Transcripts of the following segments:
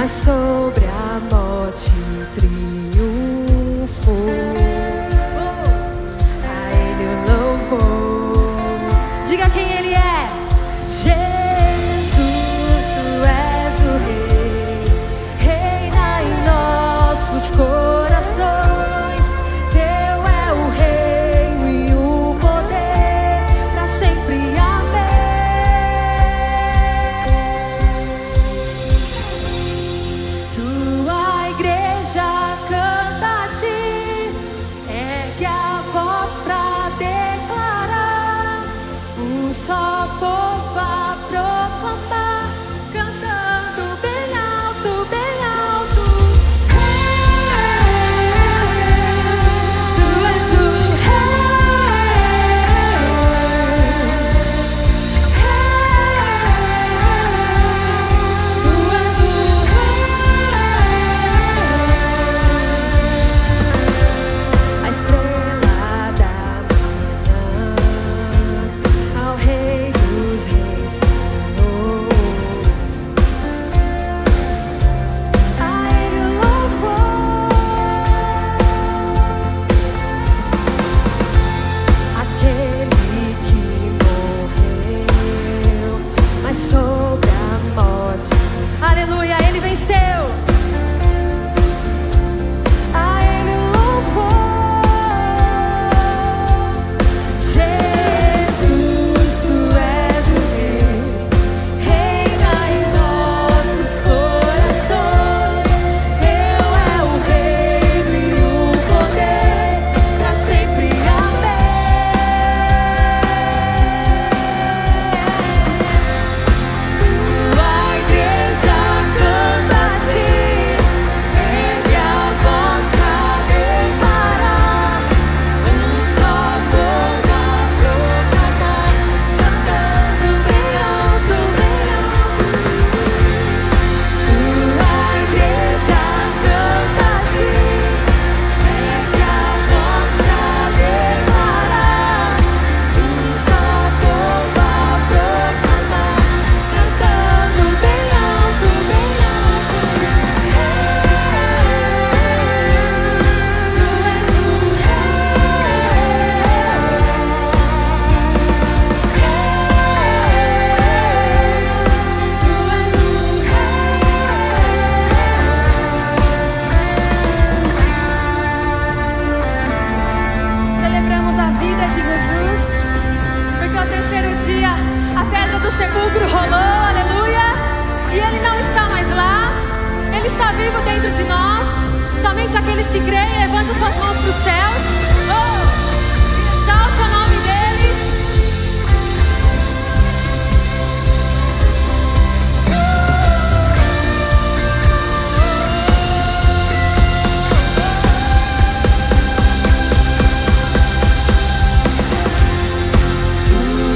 mas sobre a morte triunfou. A Ele o louvor. Diga quem Ele é. Jesus, Tu és o Rei, reina em nossos corações. Teu é o reino e o poder, pra sempre. Tua igreja canta a Ti, ergue a voz pra declarar, um só povo a proclamar, cantando bem alto, bem alto. Tu és o Rei, Tu és o a estrela da manhã, ao Rei dos Reis, Senhor. A Ele o louvor. Aquele que morreu, mas sobre a morte, aleluia, Ele venceu. A Ele o louvor. Jesus, Tu és o Rei, reina em nossos corações. Teu é o reino e o poder, pra sempre. Tua igreja canta a Ti, ergue a voz pra declarar, um só povo a proclamar, cantando bem alto, bem alto. Tua igreja canta a Ti, ergue a voz pra declarar, um só povo a proclamar, cantando bem alto, bem alto. Tu és o Celebramos a vida de Jesus, porque ao terceiro dia a pedra do sepulcro rolou, aleluia, e Ele não está mais lá, Ele está vivo dentro de nós. Somente aqueles que creem, levantem suas mãos para os céus. Oh! Exalte o nome dEle.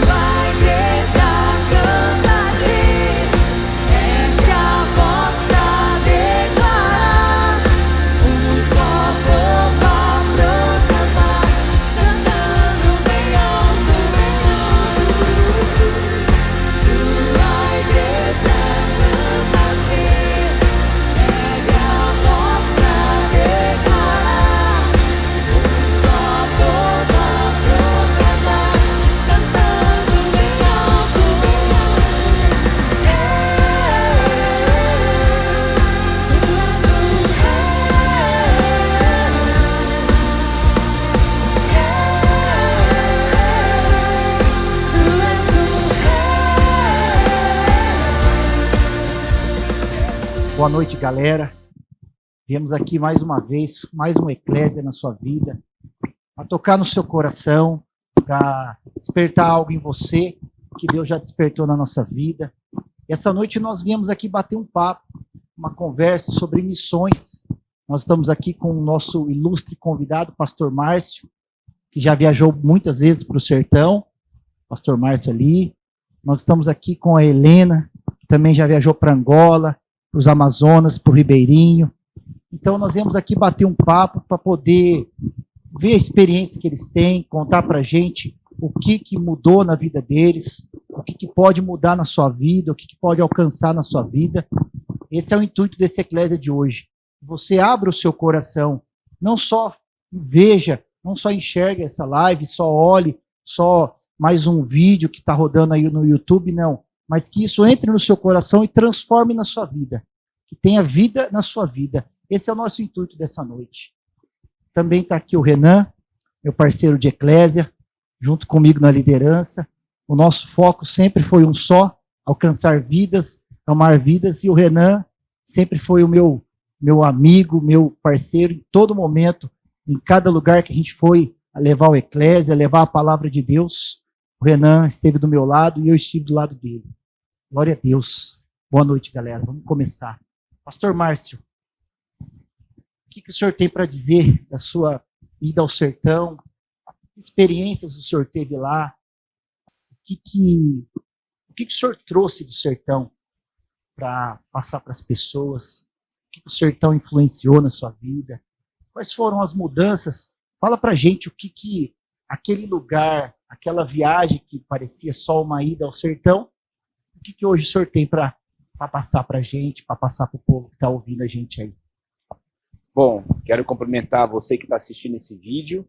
Tua igreja canta a Ti, ergue a voz pra declarar, um só povo a proclamar, cantando bem alto, bem alto. Tua igreja canta a Ti, ergue a voz pra declarar, um só povo a proclamar, cantando bem alto, bem Boa noite, galera. Viemos aqui mais uma vez, mais uma eclésia na sua vida, para tocar no seu coração, para despertar algo em você, que Deus já despertou na nossa vida. E essa noite nós viemos aqui bater um papo, uma conversa sobre missões. Nós estamos aqui com o nosso ilustre convidado, pastor Márcio, que já viajou muitas vezes para o sertão, pastor Márcio ali. Nós estamos aqui com a Helena, que também já viajou para Angola, para os Amazonas, para o Ribeirinho. Então nós viemos aqui bater um papo para poder ver a experiência que eles têm, contar para a gente o que mudou na vida deles, o que pode mudar na sua vida, o que pode alcançar na sua vida. esse é o intuito desse Eclésia de hoje. Você abra o seu coração, não só veja, não só enxergue essa live, só olhe, só mais um vídeo que está rodando aí no YouTube, não. Mas que isso entre no seu coração e transforme na sua vida. Que tenha vida na sua vida. Esse é o nosso intuito dessa noite. Também está aqui o Renan, meu parceiro de Eclésia, junto comigo na liderança. O nosso foco sempre foi um só, alcançar vidas, amar vidas, e o Renan sempre foi o meu amigo, meu parceiro em todo momento, em cada lugar que a gente foi a levar o Eclésia, a levar a palavra de Deus. O Renan esteve do meu lado e eu estive do lado dele. Glória a Deus. Boa noite, galera. Vamos começar. Pastor Márcio, o que o senhor tem para dizer da sua ida ao sertão? Que experiências o senhor teve lá? O que o senhor trouxe do sertão para passar para as pessoas? O que o sertão influenciou na sua vida? Quais foram as mudanças? Fala para a gente o que aquele lugar, aquela viagem que parecia só uma ida ao sertão, o que hoje o senhor tem para passar para a gente, para passar para o povo que está ouvindo a gente aí? Bom, quero cumprimentar você que está assistindo esse vídeo,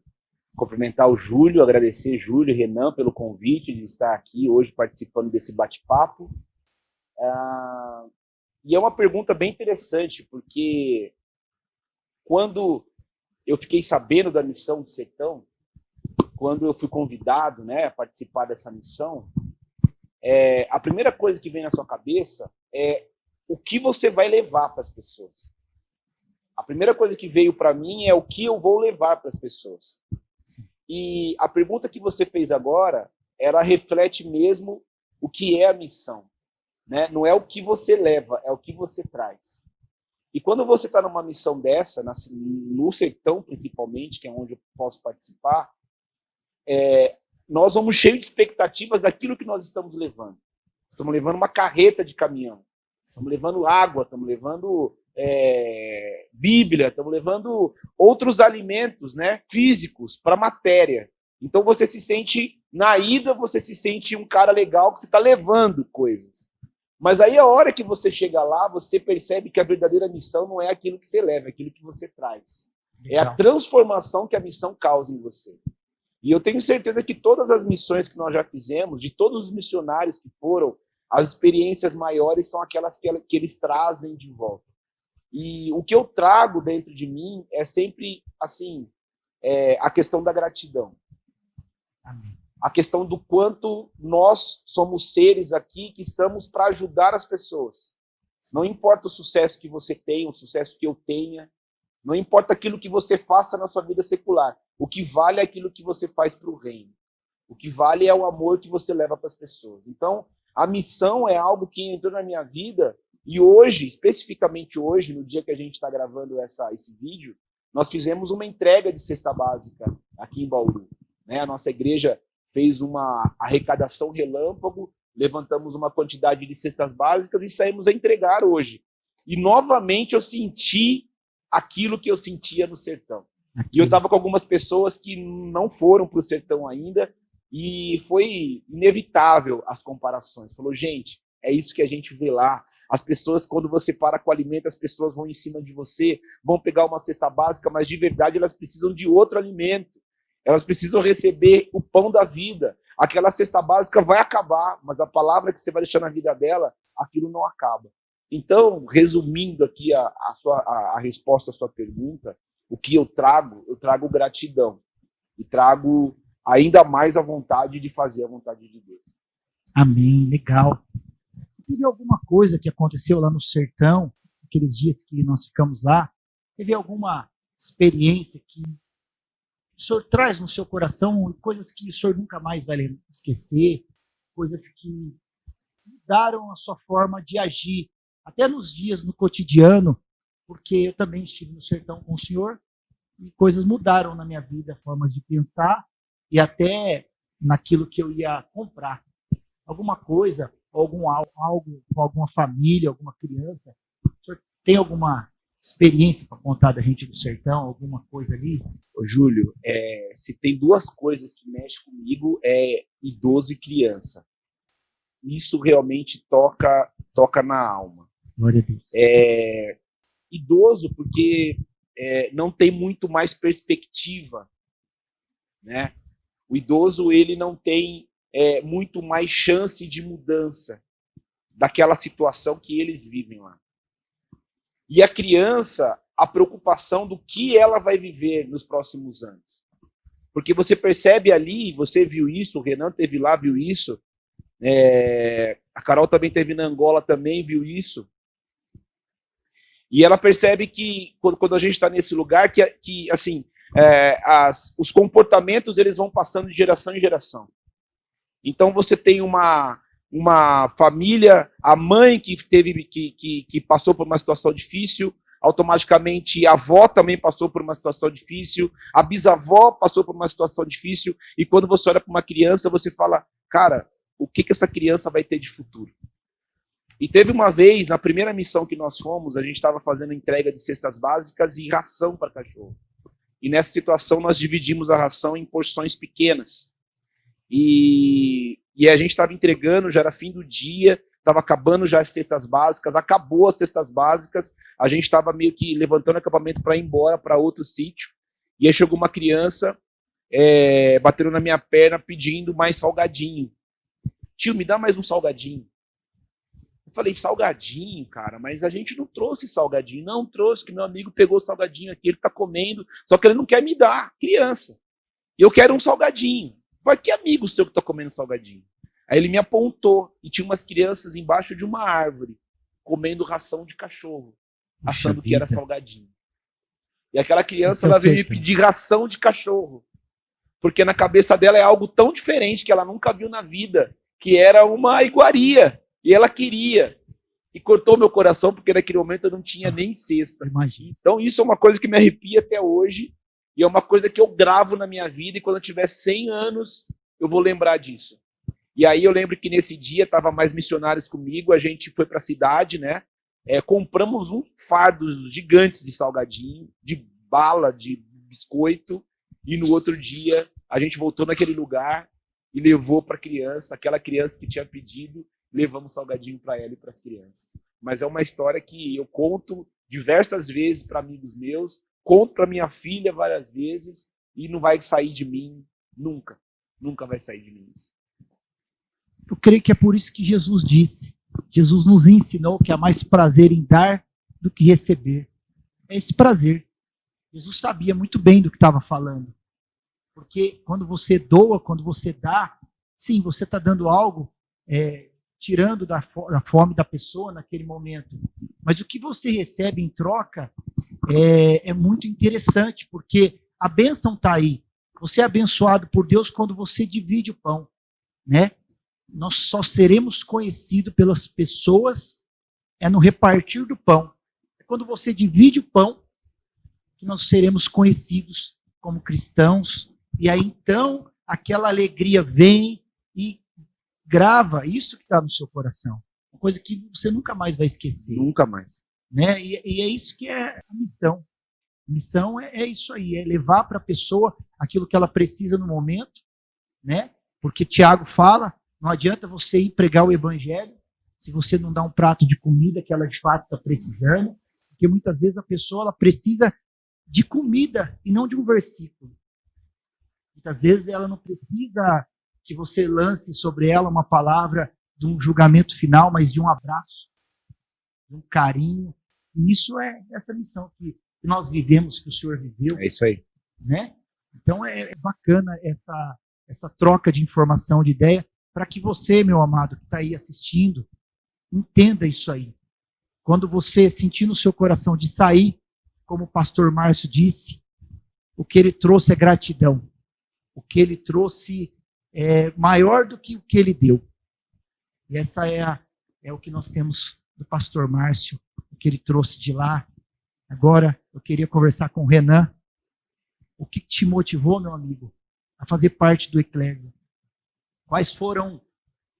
cumprimentar o Júlio, agradecer Júlio e Renan pelo convite de estar aqui hoje participando desse bate-papo. E é uma pergunta bem interessante, porque quando eu fiquei sabendo da missão do sertão, quando eu fui convidado, né, a participar dessa missão, a primeira coisa que vem na sua cabeça é o que você vai levar para as pessoas. A primeira coisa que veio para mim é o que eu vou levar para as pessoas. E a pergunta que você fez agora, ela reflete mesmo o que é a missão, né? Não é o que você leva, é o que você traz. E quando você está numa missão dessa, no sertão principalmente, que é onde eu posso participar, nós vamos cheios de expectativas daquilo que nós estamos levando. Estamos levando uma carreta de caminhão, estamos levando água, estamos levando Bíblia, estamos levando outros alimentos, né, físicos para a matéria. Então você se sente, na ida, você se sente um cara legal que você está levando coisas. Mas aí a hora que você chega lá, você percebe que a verdadeira missão não é aquilo que você leva, é aquilo que você traz. Legal. É a transformação que a missão causa em você. E eu tenho certeza que todas as missões que nós já fizemos, de todos os missionários que foram, as experiências maiores são aquelas que eles trazem de volta. E o que eu trago dentro de mim é sempre, assim, a questão da gratidão. Amém. A questão do quanto nós somos seres aqui que estamos para ajudar as pessoas. Não importa o sucesso que você tenha, o sucesso que eu tenha, não importa aquilo que você faça na sua vida secular. O que vale é aquilo que você faz para o reino. O que vale é o amor que você leva para as pessoas. Então, a missão é algo que entrou na minha vida. E hoje, especificamente hoje, no dia que a gente está gravando esse vídeo, nós fizemos uma entrega de cesta básica aqui em Bauru. Né? A nossa igreja fez uma arrecadação relâmpago, levantamos uma quantidade de cestas básicas e saímos a entregar hoje. E novamente eu senti aquilo que eu sentia no sertão. E eu estava com algumas pessoas que não foram para o sertão ainda e foi inevitável as comparações. Falou, gente, é isso que a gente vê lá. As pessoas, quando você para com o alimento, as pessoas vão em cima de você, vão pegar uma cesta básica, mas de verdade elas precisam de outro alimento. Elas precisam receber o pão da vida. Aquela cesta básica vai acabar, mas a palavra que você vai deixar na vida dela, aquilo não acaba. Então, resumindo aqui a resposta à sua pergunta, o que eu trago gratidão. E trago ainda mais a vontade de fazer a vontade de Deus. Amém, legal. Teve alguma coisa que aconteceu lá no sertão, aqueles dias que nós ficamos lá? Teve alguma experiência que o senhor traz no seu coração, coisas que o senhor nunca mais vai esquecer, coisas que mudaram a sua forma de agir, até nos dias, no cotidiano, porque eu também estive no sertão com o senhor e coisas mudaram na minha vida, formas de pensar e até naquilo que eu ia comprar. Alguma coisa, algo com alguma família, alguma criança, o senhor tem alguma experiência para contar da gente do sertão, alguma coisa ali? Ô, Júlio, se tem duas coisas que mexem comigo, é idoso e criança. Isso realmente toca na alma. Glória a Deus. Idoso porque não tem muito mais perspectiva, né? O idoso, ele não tem muito mais chance de mudança daquela situação que eles vivem lá. E a criança, a preocupação do que ela vai viver nos próximos anos. Porque você percebe ali, você viu isso, o Renan teve lá, viu isso, a Carol também teve na Angola, também viu isso. E ela percebe que, quando a gente está nesse lugar, que assim, os comportamentos eles vão passando de geração em geração. Então você tem uma família, a mãe que passou por uma situação difícil, automaticamente a avó também passou por uma situação difícil, a bisavó passou por uma situação difícil, e quando você olha para uma criança, você fala, cara, o que essa criança vai ter de futuro? E teve uma vez, na primeira missão que nós fomos, a gente estava fazendo entrega de cestas básicas e ração para cachorro. E nessa situação nós dividimos a ração em porções pequenas. E a gente estava entregando, já era fim do dia, estava acabando já as cestas básicas, acabou as cestas básicas, a gente estava meio que levantando o acampamento para ir embora para outro sítio, e aí chegou uma criança, batendo na minha perna, pedindo mais salgadinho. Tio, me dá mais um salgadinho. Eu falei, salgadinho, cara, mas a gente não trouxe salgadinho. Não trouxe, que meu amigo pegou o salgadinho aqui, ele tá comendo, só que ele não quer me dar, criança. E eu quero um salgadinho. Mas que amigo seu que tá comendo salgadinho? Aí ele me apontou, e tinha umas crianças embaixo de uma árvore, comendo ração de cachorro, achando que era salgadinho. E aquela criança, ela veio me pedir ração de cachorro, porque na cabeça dela é algo tão diferente que ela nunca viu na vida, que era uma iguaria, e ela queria. E cortou meu coração, porque naquele momento eu não tinha nem cesta. Imagina. Então isso é uma coisa que me arrepia até hoje, e é uma coisa que eu gravo na minha vida, e quando eu tiver 100 anos, eu vou lembrar disso. E aí eu lembro que nesse dia tava mais missionários comigo, a gente foi para a cidade, né? Compramos um fardo gigantes de salgadinho, de bala, de biscoito, e no outro dia a gente voltou naquele lugar e levou para a criança, aquela criança que tinha pedido, levamos salgadinho para ela e para as crianças. Mas é uma história que eu conto diversas vezes para amigos meus, conto para minha filha várias vezes, e não vai sair de mim nunca. Nunca vai sair de mim isso. Eu creio que é por isso que Jesus disse. Jesus nos ensinou que há mais prazer em dar do que receber. É esse prazer. Jesus sabia muito bem do que estava falando. Porque quando você doa, quando você dá, sim, você está dando algo, tirando da fome da pessoa naquele momento. Mas o que você recebe em troca é muito interessante, porque a bênção está aí. Você é abençoado por Deus quando você divide o pão, né? Nós só seremos conhecidos pelas pessoas no repartir do pão. É quando você divide o pão que nós seremos conhecidos como cristãos. E aí então aquela alegria vem e grava isso que está no seu coração. Uma coisa que você nunca mais vai esquecer. Nunca mais. Né? E é isso que é a missão. A missão é isso aí, é levar para a pessoa aquilo que ela precisa no momento, né? Porque Tiago fala, não adianta você ir pregar o evangelho se você não dá um prato de comida que ela de fato está precisando, porque muitas vezes a pessoa ela precisa de comida e não de um versículo. Muitas vezes ela não precisa que você lance sobre ela uma palavra de um julgamento final, mas de um abraço, de um carinho. E isso é essa missão que nós vivemos, que o Senhor viveu. É isso aí. Né? Então é bacana essa troca de informação, de ideia, para que você, meu amado, que está aí assistindo, entenda isso aí. Quando você sentir no seu coração de sair, como o pastor Márcio disse, o que ele trouxe é gratidão. O que ele trouxe é maior do que o que ele deu. E essa é o que nós temos do pastor Márcio, o que ele trouxe de lá. Agora, eu queria conversar com o Renan. O que te motivou, meu amigo, a fazer parte do Eclésia? Quais foram,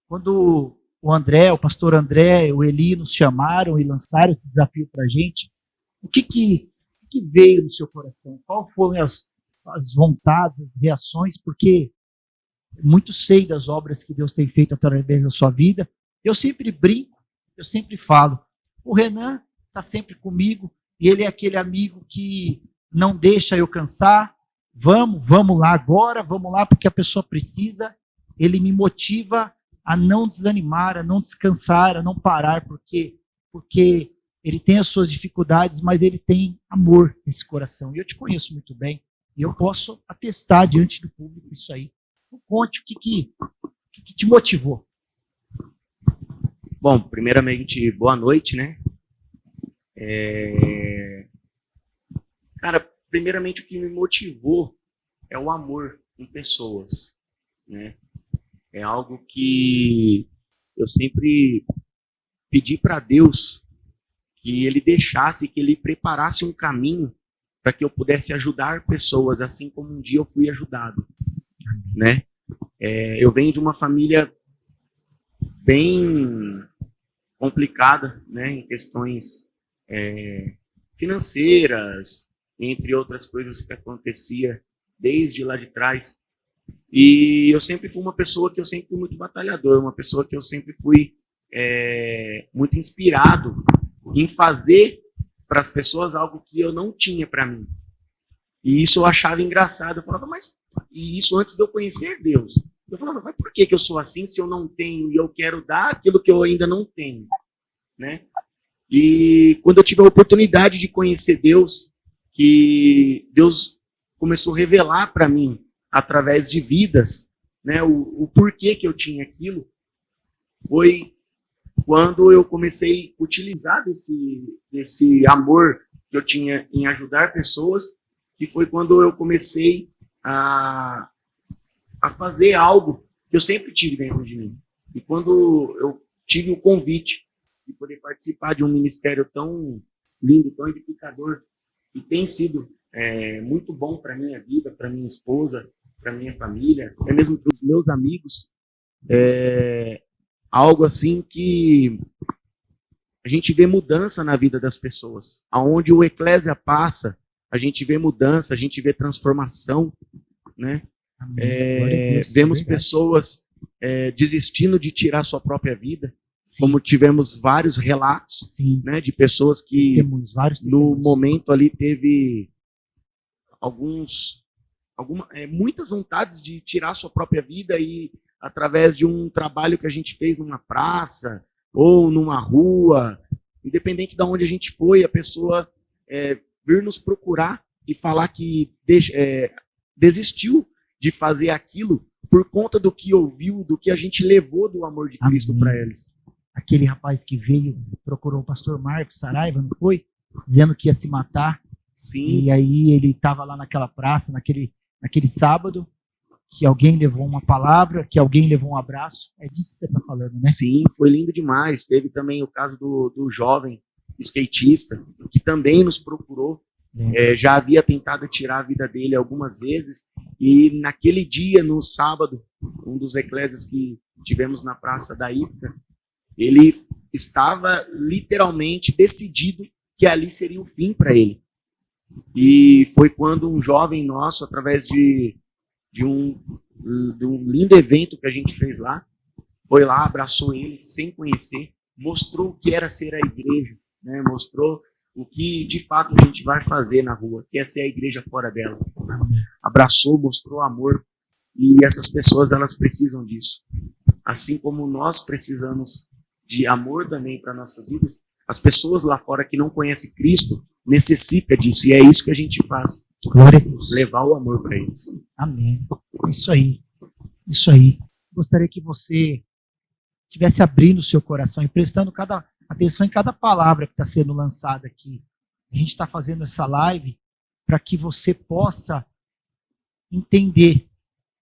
quando o André, o pastor André, o Eli nos chamaram e lançaram esse desafio para a gente, o que veio no seu coração? Qual foram as vontades, as reações? Porque muito sei das obras que Deus tem feito através da sua vida. Eu sempre brinco, eu sempre falo, O Renan está sempre comigo, e ele é aquele amigo que não deixa eu cansar. Vamos lá agora, vamos lá porque a pessoa precisa. Ele me motiva a não desanimar, a não descansar, a não parar, porque ele tem as suas dificuldades, mas ele tem amor nesse coração. E eu te conheço muito bem, e eu posso atestar diante do público isso aí. Então, conte o que te motivou. Bom, primeiramente, boa noite, né? Cara, primeiramente o que me motivou é o amor em pessoas, né? É algo que eu sempre pedi para Deus que Ele deixasse, que Ele preparasse um caminho para que eu pudesse ajudar pessoas, assim como um dia eu fui ajudado, né? Eu venho de uma família bem complicada, né, em questões financeiras, entre outras coisas que acontecia desde lá de trás. E eu sempre fui uma pessoa que eu sempre fui muito batalhador, uma pessoa que eu sempre fui muito inspirado em fazer para as pessoas algo que eu não tinha para mim. E isso eu achava engraçado. Eu falava, e isso antes de eu conhecer Deus. Eu falava, mas por que eu sou assim se eu não tenho e eu quero dar aquilo que eu ainda não tenho, né? E quando eu tive a oportunidade de conhecer Deus, que Deus começou a revelar para mim, através de vidas, né, o porquê que eu tinha aquilo, foi quando eu comecei a utilizar desse amor que eu tinha em ajudar pessoas, que foi quando eu comecei a fazer algo que eu sempre tive dentro de mim. E quando eu tive o convite de poder participar de um ministério tão lindo, tão edificador, e tem sido muito bom para a minha vida, para minha esposa, para minha família, até mesmo para os meus amigos, algo assim que a gente vê mudança na vida das pessoas. Aonde o Eclésia passa, a gente vê mudança, a gente vê transformação, né? Vemos pessoas desistindo de tirar sua própria vida. Sim. Como tivemos vários relatos, sim, né, de pessoas que no momento ali teve muitas vontades de tirar sua própria vida, e através de um trabalho que a gente fez numa praça ou numa rua, independente de onde a gente foi, a pessoa vir nos procurar e falar que desistiu de fazer aquilo por conta do que ouviu, do que a gente levou do amor de Cristo para eles. Aquele rapaz que veio, procurou o pastor Marcos Saraiva, não foi? Dizendo que ia se matar. Sim. E aí ele estava lá naquela praça, naquele sábado, que alguém levou uma palavra, que alguém levou um abraço. É disso que você está falando, né? Sim, foi lindo demais. Teve também o caso do jovem skatista, que também nos procurou. Já havia tentado tirar a vida dele algumas vezes, e naquele dia, no sábado, um dos eclésias que tivemos na Praça da Ípica, ele estava literalmente decidido que ali seria o fim para ele. E foi quando um jovem nosso, através de um lindo evento que a gente fez lá, foi lá, abraçou ele sem conhecer, mostrou o que era ser a igreja, né? Mostrou o que de fato a gente vai fazer na rua, que é ser a igreja fora dela. Abraçou, mostrou amor, e essas pessoas, elas precisam disso. Assim como nós precisamos de amor também para nossas vidas, as pessoas lá fora que não conhecem Cristo necessitam disso, e é isso que a gente faz. Glória a Deus. Levar o amor para eles. Amém. Isso aí. Isso aí. Gostaria que você estivesse abrindo o seu coração e prestando atenção em cada palavra que está sendo lançada aqui. A gente está fazendo essa live para que você possa entender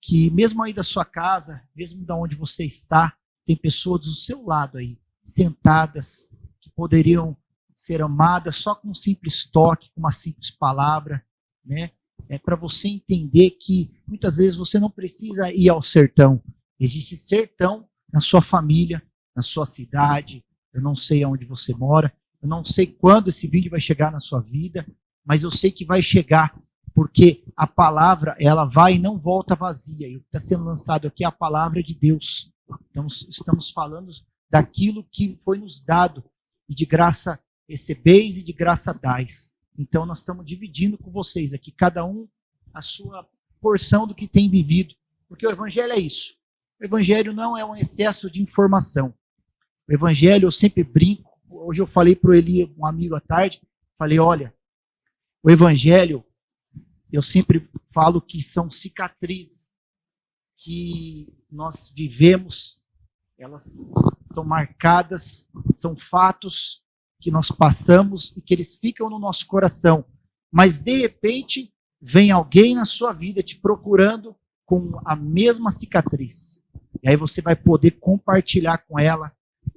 que mesmo aí da sua casa, mesmo da onde você está, tem pessoas do seu lado aí, sentadas, que poderiam ser amadas só com um simples toque, com uma simples palavra, né? É para você entender que muitas vezes você não precisa ir ao sertão. Existe sertão na sua família, na sua cidade. Eu não sei aonde você mora, eu não sei quando esse vídeo vai chegar na sua vida, mas eu sei que vai chegar, porque a palavra, ela vai e não volta vazia. E o que está sendo lançado aqui é a palavra de Deus. Então, estamos falando daquilo que foi nos dado. e de graça recebeis e de graça dais. Então nós estamos dividindo com vocês aqui, cada um a sua porção do que tem vivido, porque o evangelho é isso. O evangelho não é um excesso de informação. O evangelho, eu sempre brinco, hoje eu falei para o Eli, um amigo à tarde, falei, olha, o evangelho, eu sempre falo que são cicatrizes que nós vivemos, elas são marcadas, são fatos que nós passamos e que eles ficam no nosso coração. Mas, de repente, vem alguém na sua vida te procurando com a mesma cicatriz. E aí você vai poder compartilhar com ela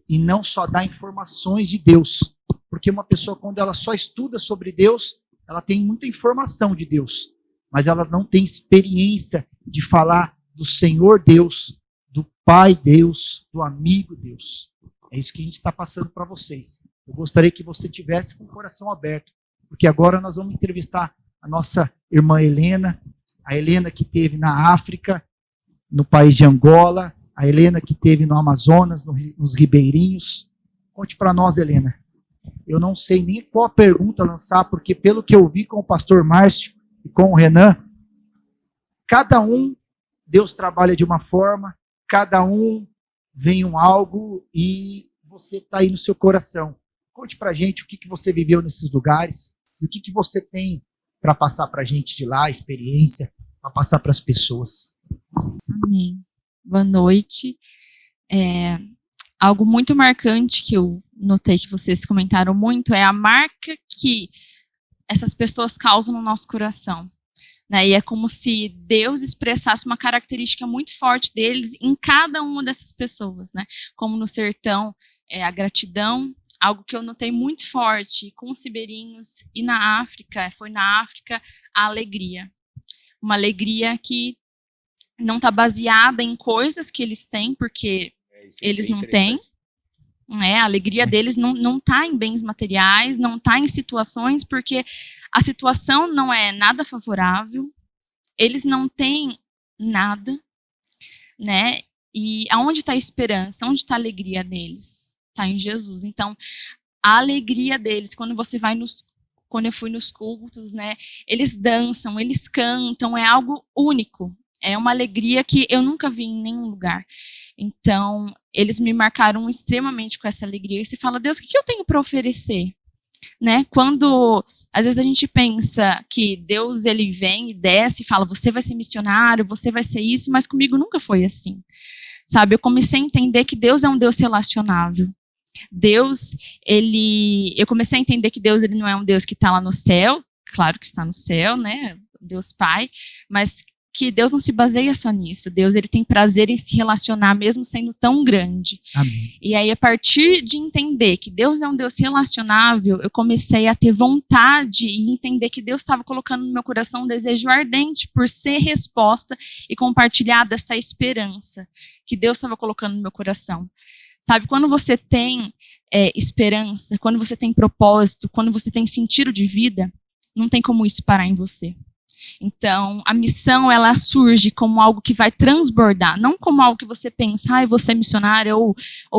e não só dar informações de Deus. Porque uma pessoa, quando ela só estuda sobre Deus, ela tem muita informação de Deus, mas ela não tem experiência de falar do Senhor Deus, do Pai Deus, do amigo Deus. É isso que a gente está passando para vocês. Eu gostaria que você tivesse com o coração aberto, porque agora nós vamos entrevistar a nossa irmã Helena, a Helena que esteve na África, no país de Angola, a Helena que esteve no Amazonas, nos Ribeirinhos. Conte para nós, Helena. Eu não sei nem qual pergunta lançar, porque pelo que eu vi com o pastor Márcio e com o Renan, cada um, Deus trabalha de uma forma, cada um vem um algo e você está aí no seu coração. Conte para a gente o que você viveu nesses lugares e o que você tem para passar para a gente de lá, experiência, para passar para as pessoas. Amém. Boa noite. Algo muito marcante que eu notei que vocês comentaram muito é a marca que essas pessoas causam no nosso coração. Né? E é como se Deus expressasse uma característica muito forte deles em cada uma dessas pessoas. Né? Como no sertão, a gratidão, algo que eu notei muito forte com os ribeirinhos, e na África, foi na África, a alegria. Uma alegria que não está baseada em coisas que eles têm, porque eles não têm. A alegria deles não está em bens materiais, não está em situações, porque a situação não é nada favorável, eles não têm nada, né? E aonde está a esperança? Onde está a alegria deles? Está em Jesus. Então, a alegria deles, quando eu fui nos cultos, né? Eles dançam, eles cantam, é algo único. É uma alegria que eu nunca vi em nenhum lugar. Então, eles me marcaram extremamente com essa alegria. E você fala, Deus, o que eu tenho para oferecer? Né? Quando, às vezes, a gente pensa que Deus, ele vem e desce e fala, você vai ser missionário, você vai ser isso, mas comigo nunca foi assim. Sabe? Eu comecei a entender que Deus é um Deus relacionável. Eu comecei a entender que Deus, ele não é um Deus que está lá no céu, claro que está no céu, né? Deus Pai, mas que Deus não se baseia só nisso. Deus, ele tem prazer em se relacionar mesmo sendo tão grande. Amém. E aí, a partir de entender que Deus é um Deus relacionável, eu comecei a ter vontade e entender que Deus estava colocando no meu coração um desejo ardente por ser resposta e compartilhar dessa esperança que Deus estava colocando no meu coração. Sabe, quando você tem esperança, quando você tem propósito, quando você tem sentido de vida, não tem como isso parar em você. Então, a missão, ela surge como algo que vai transbordar, não como algo que você pensa, você é missionária, ou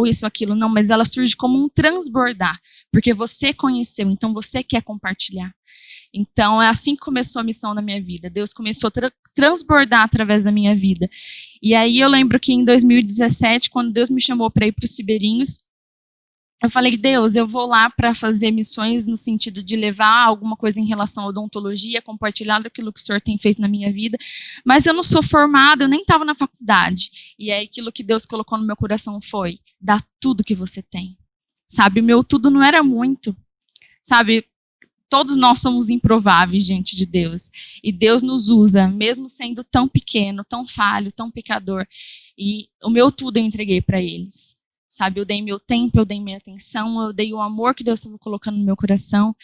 isso ou aquilo, não, mas ela surge como um transbordar, porque você conheceu, então você quer compartilhar. Então, é assim que começou a missão da minha vida. Deus começou a transbordar através da minha vida. E aí eu lembro que em 2017, quando Deus me chamou para ir para os Ribeirinhos, eu falei, Deus, eu vou lá para fazer missões no sentido de levar alguma coisa em relação à odontologia, compartilhar daquilo que o Senhor tem feito na minha vida, mas eu não sou formada, eu nem estava na faculdade. E aí aquilo que Deus colocou no meu coração foi, dá tudo que você tem. Sabe, o meu tudo não era muito. Sabe, todos nós somos improváveis diante de Deus. E Deus nos usa, mesmo sendo tão pequeno, tão falho, tão pecador. E o meu tudo eu entreguei para eles. Sabe, eu dei meu tempo, eu dei minha atenção, eu dei o amor que Deus estava colocando no meu coração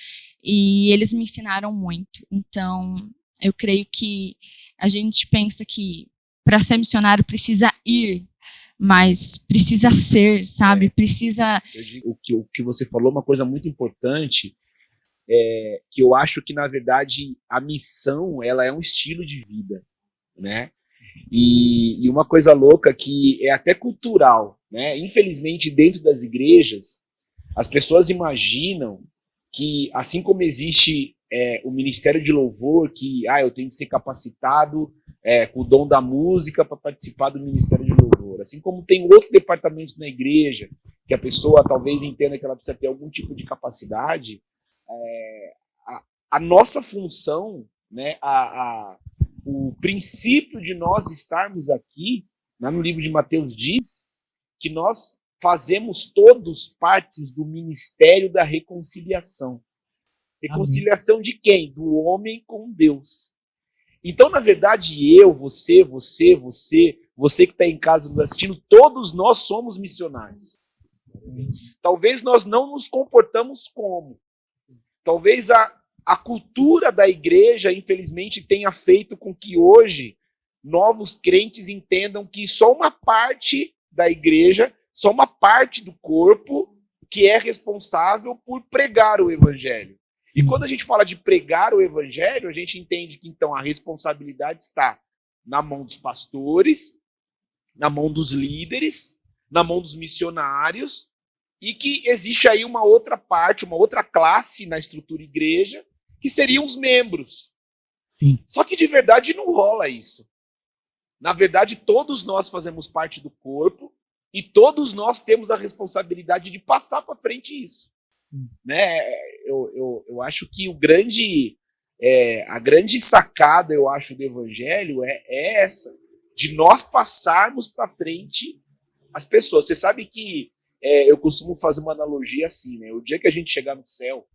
e eles me ensinaram muito. Então, eu creio que a gente pensa que para ser missionário precisa ir, mas precisa ser, sabe? Precisa... O que você falou, uma coisa muito importante, que eu acho que, na verdade, a missão, ela é um estilo de vida, né? E uma coisa louca que é até cultural, né? Infelizmente, dentro das igrejas, As pessoas imaginam que, assim como existe o Ministério de Louvor, que eu tenho que ser capacitado com o dom da música para participar do Ministério de Louvor. Assim como tem outros departamentos na igreja, que a pessoa talvez entenda que ela precisa ter algum tipo de capacidade, a nossa função, né, o princípio de nós estarmos aqui, né, no livro de Mateus diz, que nós fazemos todos partes do ministério da reconciliação. Reconciliação Amém. De quem? Do homem com Deus. Então, na verdade, eu, você que está em casa nos assistindo, todos nós somos missionários. Talvez nós não nos comportamos como. Talvez a cultura da igreja, infelizmente, tenha feito com que hoje novos crentes entendam que só uma parte da igreja, só uma parte do corpo que é responsável por pregar o evangelho. E quando a gente fala de pregar o evangelho, a gente entende que, então, a responsabilidade está na mão dos pastores, na mão dos líderes, na mão dos missionários, e que existe aí uma outra parte, uma outra classe na estrutura igreja, que seriam os membros. Sim. Só que, de verdade, não rola isso. Na verdade, todos nós fazemos parte do corpo, e todos nós temos a responsabilidade de passar para frente isso. Né? Eu acho que a grande sacada, eu acho, do evangelho é essa, de nós passarmos para frente as pessoas. Você sabe que eu costumo fazer uma analogia assim, né? O dia que a gente chegar no céu,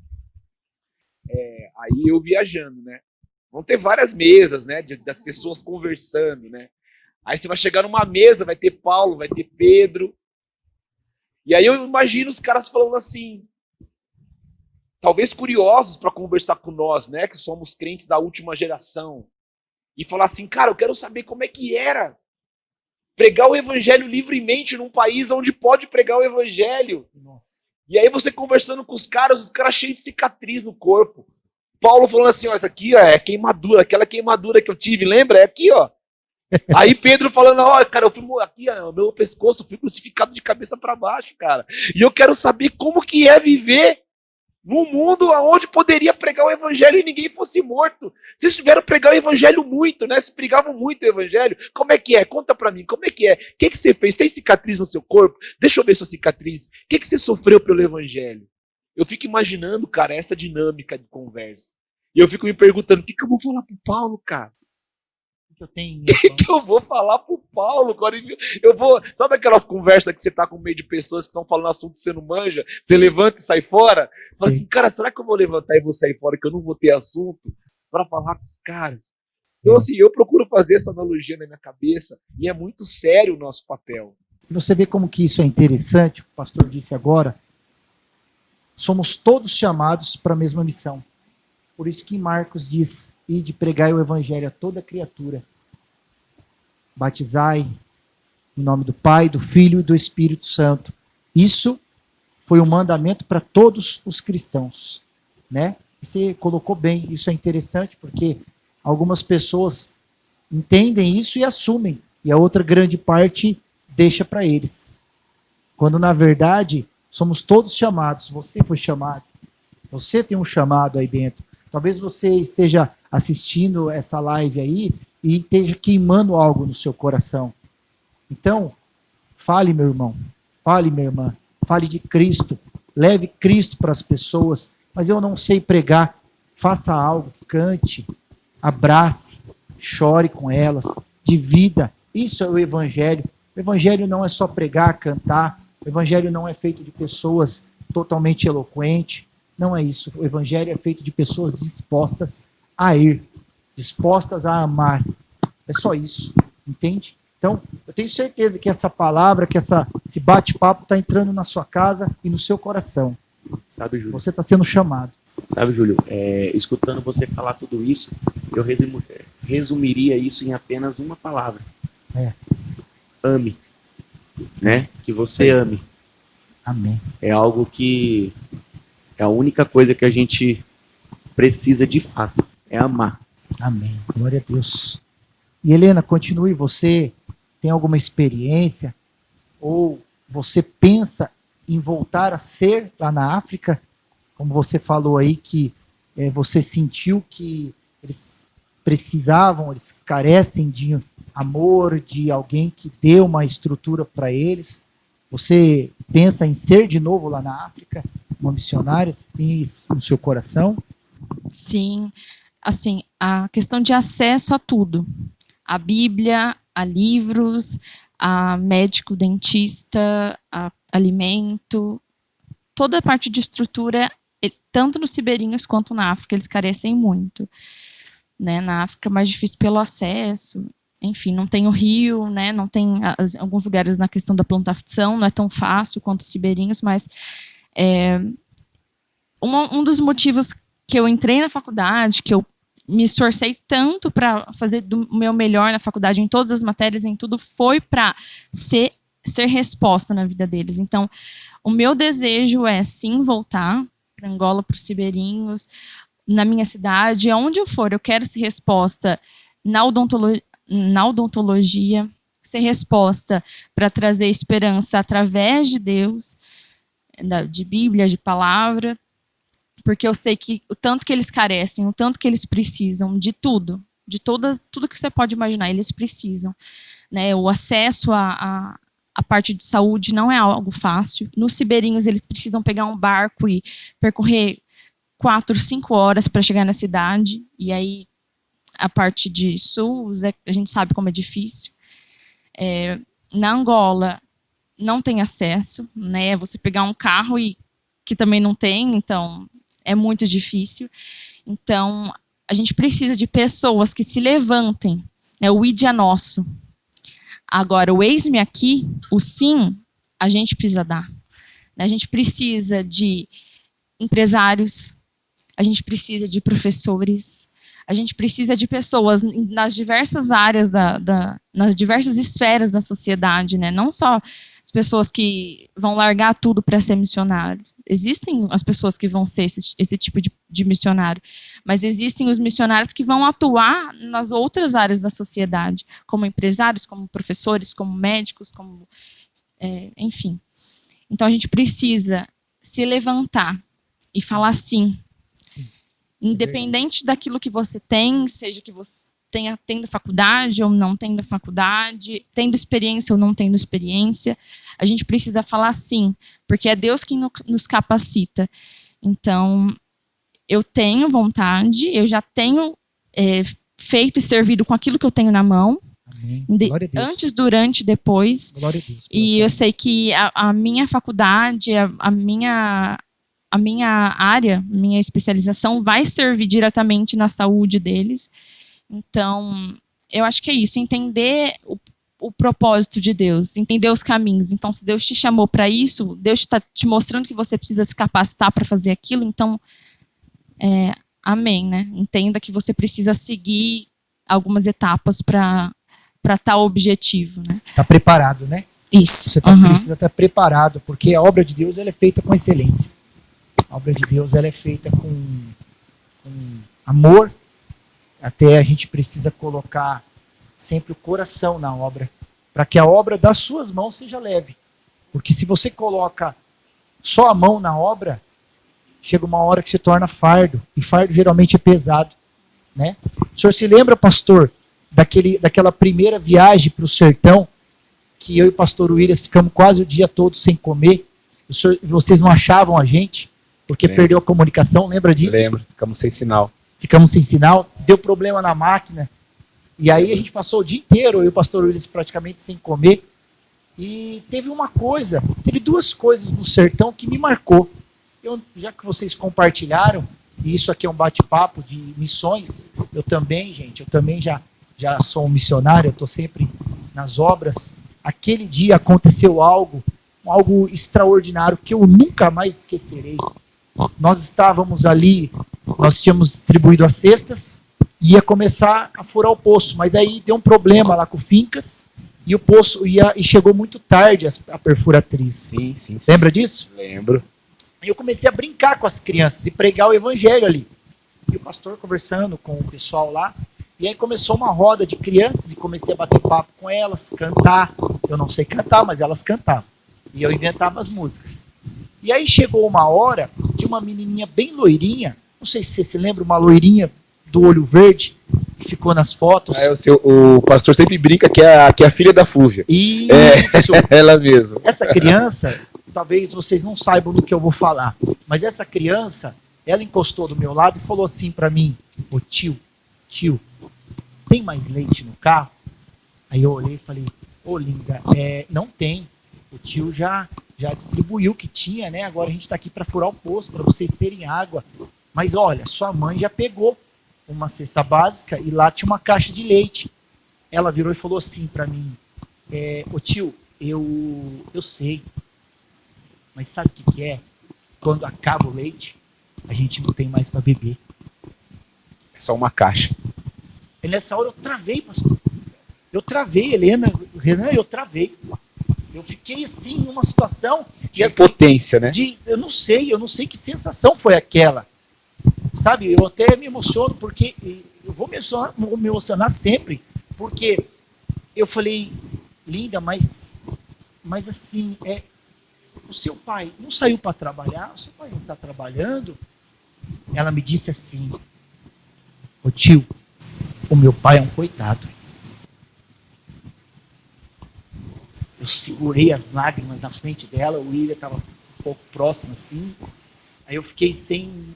aí eu viajando, né? Vão ter várias mesas, né? Das pessoas conversando, né? Aí você vai chegar numa mesa, vai ter Paulo, vai ter Pedro. E aí eu imagino os caras falando assim, talvez curiosos para conversar com nós, né, que somos crentes da última geração, e falar assim, cara, eu quero saber como é que era pregar o evangelho livremente num país onde pode pregar o evangelho. Nossa. E aí você conversando com os caras cheios de cicatriz no corpo. Paulo falando assim, ó, essa aqui ó, é queimadura, aquela queimadura que eu tive, lembra? É aqui, ó. Aí Pedro falando, ó, cara, eu fui aqui, ó, meu pescoço, eu fui crucificado de cabeça para baixo, cara. E eu quero saber como que é viver num mundo onde poderia pregar o evangelho e ninguém fosse morto. Vocês tiveram que pregar o evangelho muito, né? Vocês pregavam muito o evangelho. Como é que é? Conta pra mim, como é que é? O que você fez? Tem cicatriz no seu corpo? Deixa eu ver sua cicatriz. O que você sofreu pelo evangelho? Eu fico imaginando, cara, essa dinâmica de conversa. E eu fico me perguntando, o que eu vou falar pro Paulo, cara? O que eu vou falar pro Paulo? Sabe aquelas conversas que você tá com meio de pessoas que estão falando assunto que você não manja? Você levanta e sai fora? Fala assim, cara, será que eu vou levantar e vou sair fora que eu não vou ter assunto para falar com os caras? Então, assim, eu procuro fazer essa analogia na minha cabeça e é muito sério o nosso papel. Você vê como que isso é interessante, o pastor disse agora, somos todos chamados para a mesma missão. Por isso que Marcos diz, ide pregai o evangelho a toda criatura. Batizai em nome do Pai, do Filho e do Espírito Santo. Isso foi um mandamento para todos os cristãos, né? Você colocou bem, isso é interessante porque algumas pessoas entendem isso e assumem, e a outra grande parte deixa para eles. Quando na verdade somos todos chamados, você foi chamado, você tem um chamado aí dentro. Talvez você esteja assistindo essa live aí e esteja queimando algo no seu coração. Então, fale, meu irmão, fale, minha irmã, fale de Cristo, leve Cristo para as pessoas, mas eu não sei pregar, faça algo, cante, abrace, chore com elas, divida. Isso é o evangelho. O evangelho não é só pregar, cantar, o evangelho não é feito de pessoas totalmente eloquentes, não é isso. O evangelho é feito de pessoas dispostas a ir, dispostas a amar. É só isso, entende? Então, eu tenho certeza que essa palavra, que esse bate-papo está entrando na sua casa e no seu coração. Sabe, Júlio? Você está sendo chamado. Sabe, Júlio, escutando você falar tudo isso, eu resumiria isso em apenas uma palavra. Ame. Né? Que você ame. Amém. É algo que é a única coisa que a gente precisa de fato, é amar. Amém. Glória a Deus. E Helena, continue. Você tem alguma experiência ou você pensa em voltar a ser lá na África? Como você falou aí que você sentiu que eles precisavam, eles carecem de amor, de alguém que dê uma estrutura para eles. Você pensa em ser de novo lá na África, uma missionária? Você tem isso no seu coração? Sim, assim, a questão de acesso a tudo, a Bíblia, a livros, a médico, dentista, a alimento, toda a parte de estrutura, tanto nos ribeirinhos quanto na África, eles carecem muito. Né? Na África é mais difícil pelo acesso, enfim, não tem o rio, né? Não tem alguns lugares na questão da plantação, não é tão fácil quanto os ribeirinhos, mas um dos motivos que eu entrei na faculdade, que eu me esforcei tanto para fazer do meu melhor na faculdade, em todas as matérias, em tudo, foi para ser resposta na vida deles. Então, o meu desejo é, sim, voltar para Angola, para os ribeirinhos, na minha cidade, aonde eu for, eu quero ser resposta na odontologia, ser resposta para trazer esperança através de Deus, de Bíblia, de palavra, porque eu sei que o tanto que eles carecem, o tanto que eles precisam de tudo, de tudo que você pode imaginar, eles precisam. Né? O acesso à parte de saúde não é algo fácil. Nos ribeirinhos, eles precisam pegar um barco e percorrer 4, 5 horas para chegar na cidade, e aí a parte de SUS, a gente sabe como é difícil. Na Angola, não tem acesso, né? Você pegar um carro que também não tem, então é muito difícil. Então, a gente precisa de pessoas que se levantem. Né? O id é nosso. Agora, o eis-me aqui, o sim, a gente precisa dar. A gente precisa de empresários, a gente precisa de professores, a gente precisa de pessoas nas diversas áreas, nas diversas esferas da sociedade, né? Não só as pessoas que vão largar tudo para ser missionário. Existem as pessoas que vão ser esse tipo de missionário, mas existem os missionários que vão atuar nas outras áreas da sociedade, como empresários, como professores, como médicos, enfim. Então a gente precisa se levantar e falar sim. Independente daquilo que você tem, seja que você tendo faculdade ou não tendo faculdade, tendo experiência ou não tendo experiência, a gente precisa falar sim, porque é Deus quem nos capacita. Então, eu tenho vontade, eu já tenho feito e servido com aquilo que eu tenho na mão, antes, durante, depois. Glória a Deus. E eu sei que a minha faculdade, a minha área, minha especialização vai servir diretamente na saúde deles. Então, eu acho que é isso, entender o propósito de Deus, entender os caminhos. Então, se Deus te chamou para isso, Deus está te mostrando que você precisa se capacitar para fazer aquilo, então, amém, né? Entenda que você precisa seguir algumas etapas para tal objetivo, né? Está preparado, né? Isso. Você precisa estar preparado, porque a obra de Deus ela é feita com excelência. A obra de Deus ela é feita com amor. Até a gente precisa colocar sempre o coração na obra, para que a obra das suas mãos seja leve. Porque se você coloca só a mão na obra, chega uma hora que se torna fardo, e fardo geralmente é pesado. Né? O senhor se lembra, pastor, daquela primeira viagem para o sertão, que eu e o pastor Williams ficamos quase o dia todo sem comer? Vocês não achavam a gente, porque perdeu a comunicação, lembra disso? Lembro, ficamos sem sinal. Ficamos sem sinal, deu problema na máquina, e aí a gente passou o dia inteiro, eu e o pastor Willis praticamente sem comer, e teve duas coisas no sertão que me marcou. Já que vocês compartilharam, e isso aqui é um bate-papo de missões, eu também já sou um missionário, eu estou sempre nas obras. Aquele dia aconteceu algo extraordinário que eu nunca mais esquecerei. Nós estávamos ali, nós tínhamos distribuído as cestas, ia começar a furar o poço, mas aí deu um problema lá com o Fincas, e o poço e chegou muito tarde a perfuratriz. Sim. Lembra disso? Lembro. E eu comecei a brincar com as crianças e pregar o evangelho ali. E o pastor conversando com o pessoal lá, e aí começou uma roda de crianças e comecei a bater papo com elas, cantar. Eu não sei cantar, mas elas cantavam. E eu inventava as músicas. E aí chegou uma hora de uma menininha bem loirinha, não sei se você se lembra, uma loirinha do olho verde, que ficou nas fotos. O pastor sempre brinca que é a filha da Flúvia. Isso! Ela mesma. Essa criança, talvez vocês não saibam do que eu vou falar, mas essa criança, ela encostou do meu lado e falou assim para mim: ô tio, tem mais leite no carro? Aí eu olhei e falei: ô linda, não tem. O tio já distribuiu o que tinha, né? Agora a gente está aqui para furar o poço, para vocês terem água. Mas olha, sua mãe já pegou uma cesta básica e lá tinha uma caixa de leite. Ela virou e falou assim para mim: ô tio, eu sei, mas sabe o que é? Quando acaba o leite, a gente não tem mais para beber. É só uma caixa. E nessa hora eu travei, pastor. Eu travei, Helena, Renan, eu travei. Eu fiquei assim, numa situação De assim, potência, né? eu não sei que sensação foi aquela. Sabe, eu até me emociono, porque eu vou me emocionar sempre, porque eu falei: linda, mas assim, o seu pai não saiu para trabalhar? O seu pai não está trabalhando? Ela me disse assim: ô tio, o meu pai é um coitado. Eu segurei as lágrimas na frente dela, o William estava um pouco próximo assim, aí eu fiquei sem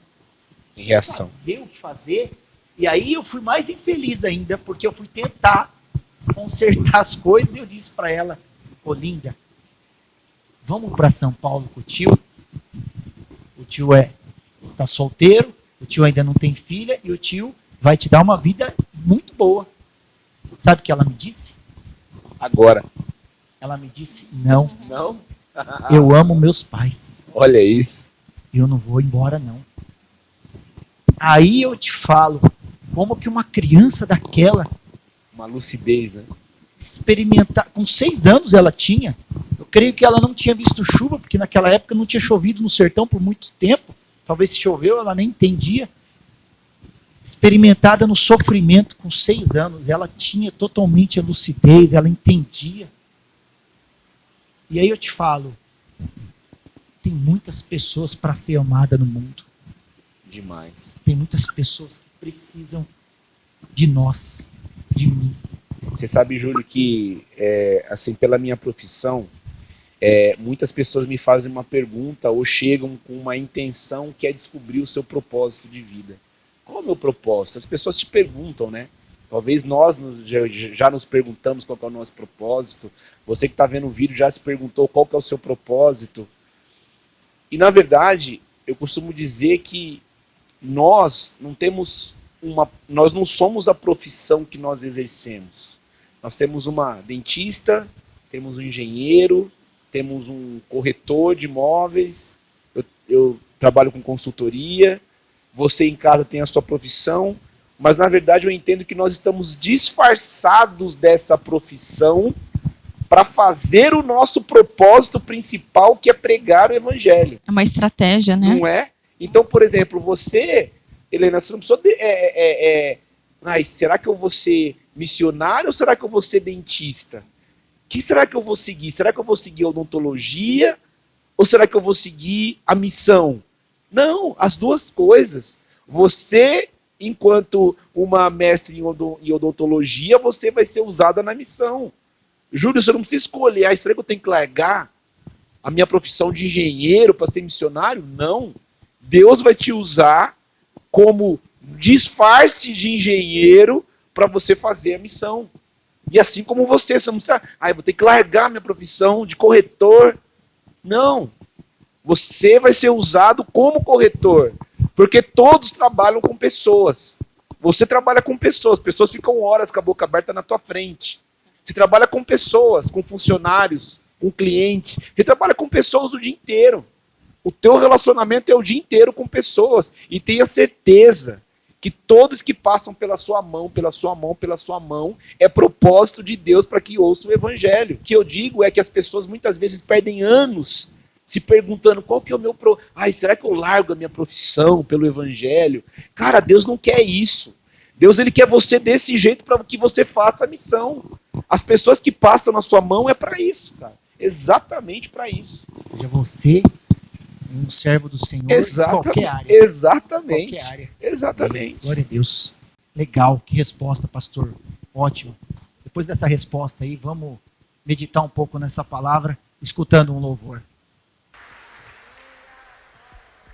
Reação. saber o que fazer, e aí eu fui mais infeliz ainda, porque eu fui tentar consertar as coisas, e eu disse para ela: ô linda, vamos para São Paulo com o tio? O tio tá solteiro, o tio ainda não tem filha, e o tio vai te dar uma vida muito boa. Sabe o que ela me disse? Agora. Ela me disse: não, Não? eu amo meus pais, Olha isso. eu não vou embora não. Aí eu te falo, como que uma criança daquela Uma lucidez, né? experimentar, com 6 anos ela tinha, eu creio que ela não tinha visto chuva, porque naquela época não tinha chovido no sertão por muito tempo, talvez se choveu ela nem entendia. Experimentada no sofrimento com 6 anos, ela tinha totalmente a lucidez, ela entendia. E aí eu te falo, tem muitas pessoas para ser amada no mundo. Demais. Tem muitas pessoas que precisam de nós, de mim. Você sabe, Júlio, que assim, pela minha profissão, muitas pessoas me fazem uma pergunta ou chegam com uma intenção que é descobrir o seu propósito de vida. Qual é o meu propósito? As pessoas te perguntam, né? Talvez nós já nos perguntamos qual é o nosso propósito. Você que está vendo o vídeo já se perguntou qual que é o seu propósito. E, na verdade, eu costumo dizer que nós não somos a profissão que nós exercemos. Nós temos uma dentista, temos um engenheiro, temos um corretor de imóveis, eu trabalho com consultoria, você em casa tem a sua profissão, mas na verdade eu entendo que nós estamos disfarçados dessa profissão para fazer o nosso propósito principal, que é pregar o evangelho. É uma estratégia, né? Não é? Então, por exemplo, você, Helena, você não precisa... será que eu vou ser missionário ou será que eu vou ser dentista? Que será que eu vou seguir? Será que eu vou seguir a odontologia ou será que eu vou seguir a missão? Não, as duas coisas. Você, enquanto uma mestre em odontologia, você vai ser usada na missão. Júlio, você não precisa escolher, será que eu tenho que largar a minha profissão de engenheiro para ser missionário? Não. Deus vai te usar como disfarce de engenheiro para você fazer a missão. E assim como você não precisa, eu vou ter que largar minha profissão de corretor. Não. Você vai ser usado como corretor, porque todos trabalham com pessoas. Você trabalha com pessoas ficam horas com a boca aberta na tua frente. Você trabalha com pessoas, com funcionários, com clientes. Você trabalha com pessoas o dia inteiro. O teu relacionamento é o dia inteiro com pessoas. E tenha certeza que todos que passam pela sua mão, é propósito de Deus para que ouçam o evangelho. O que eu digo é que as pessoas muitas vezes perdem anos se perguntando qual que é o meu... será que eu largo a minha profissão pelo evangelho? Cara, Deus não quer isso. Deus ele quer você desse jeito para que você faça a missão. As pessoas que passam na sua mão é para isso, cara. Exatamente para isso. Seja você Um servo do Senhor Exatamente. em qualquer área. Exatamente. Qualquer área. Exatamente. Glória a Deus. Legal, que resposta, pastor. Ótimo. Depois dessa resposta aí, vamos meditar um pouco nessa palavra, escutando um louvor.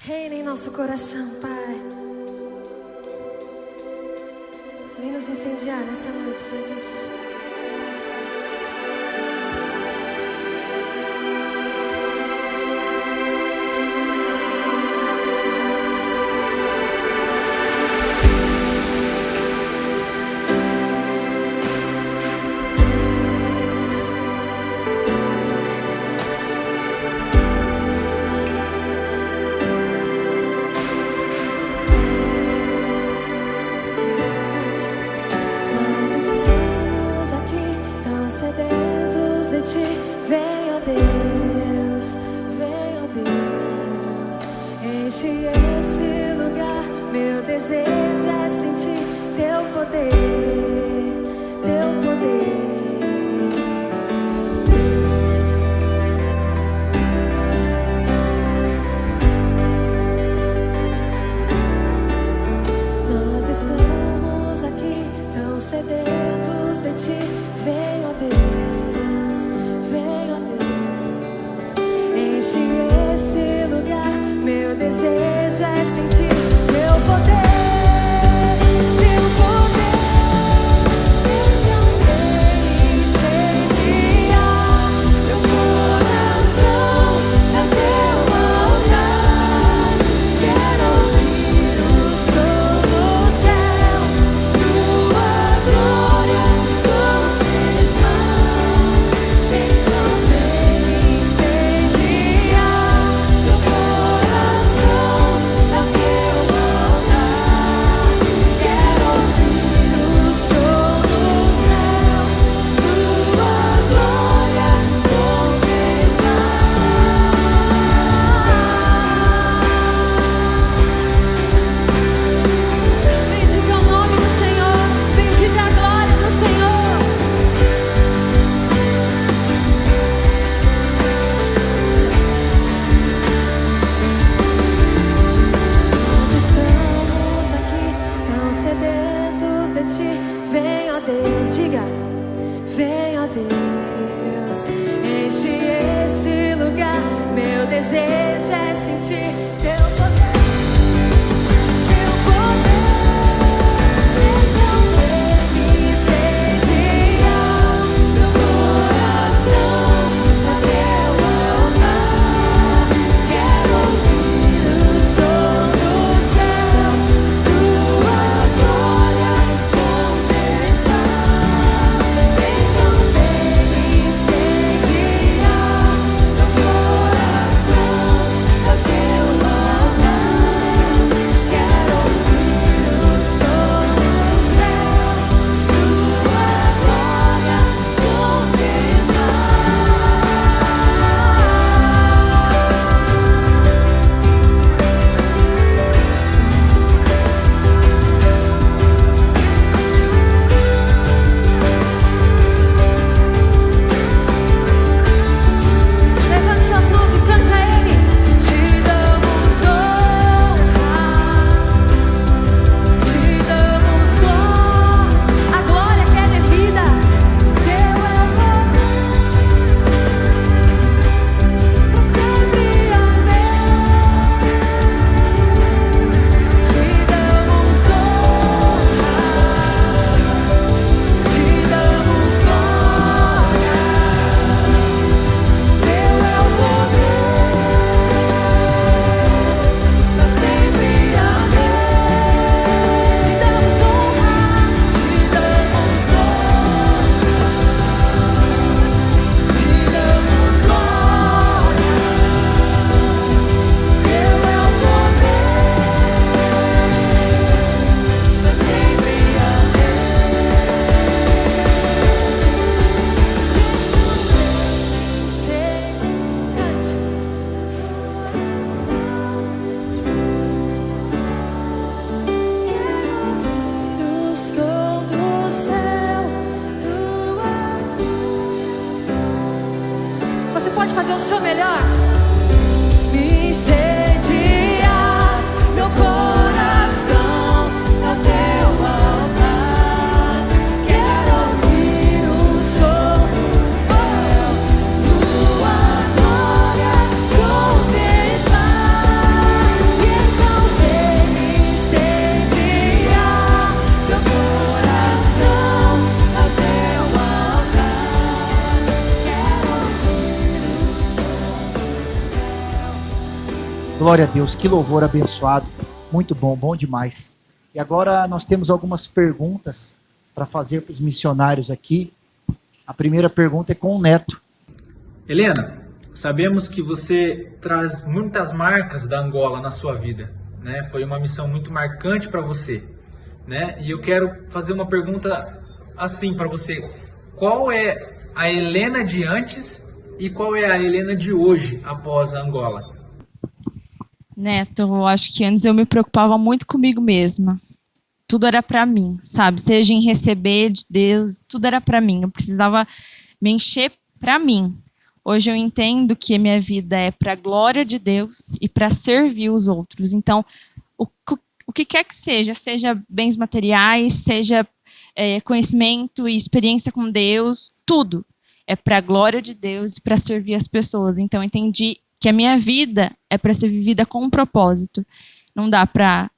Reina em nosso coração, Pai. Vem nos incendiar nessa noite, Jesus. Nós estamos aqui tão sedentos de Ti. Vem, ó Deus, enche esse lugar. Meu desejo é sentir Teu poder, Teu poder. Nós estamos aqui tão sedentos de Ti. Vem, ó Deus, enche esse lugar. Meu desejo é sentir Teu poder, Teu poder. Então vem incendiar meu coração, é Teu altar. Quero ouvir o som do céu, Tua glória contemplar. Então vem incendiar meu coração, é Teu altar. Quero ouvir o som do céu, Tua glória contemplar. Bendiga o nome do Senhor, bendiga a glória do Senhor. Nós estamos aqui tão sedentos de Ti. Vem, ó Deus, diga. Vem, ó Deus, enche esse lugar. Meu desejo é sentir Teu poder, Teu poder. Então vem incendiar meu coração, é Teu altar. Quero ouvir o som do céu, Tua glória contemplar. Então vem incendiar meu coração, é Teu altar. Quero ouvir o som do céu, Tua glória contemplar. Levante suas mãos e cante a Ele. Te damos honra, te damos glória, a glória que é devida. Teu é o nome, pra sempre. Amém. Te damos honra, te damos glória. Teu é o poder, pra sempre. Amém. Te damos honra, te damos glória. Teu é o poder, pra sempre. O som do céu, Tua. Você pode fazer o seu melhor? Me Glória a Deus, que louvor abençoado. Muito bom, bom demais. E agora nós temos algumas perguntas para fazer para os missionários aqui. A primeira pergunta é com o Neto. Helena, sabemos que você traz muitas marcas da Angola na sua vida, né? Foi uma missão muito marcante para você, né? E eu quero fazer uma pergunta assim para você. Qual é a Helena de antes e qual é a Helena de hoje após a Angola? Neto, eu acho que antes eu me preocupava muito comigo mesma. Tudo era para mim, sabe? Seja em receber de Deus, tudo era para mim. Eu precisava me encher para mim. Hoje eu entendo que a minha vida é para a glória de Deus e para servir os outros. Então, o que quer que seja bens materiais, seja conhecimento e experiência com Deus, tudo é para a glória de Deus e para servir as pessoas. Então, eu entendi que a minha vida é para ser vivida com um propósito. Não dá para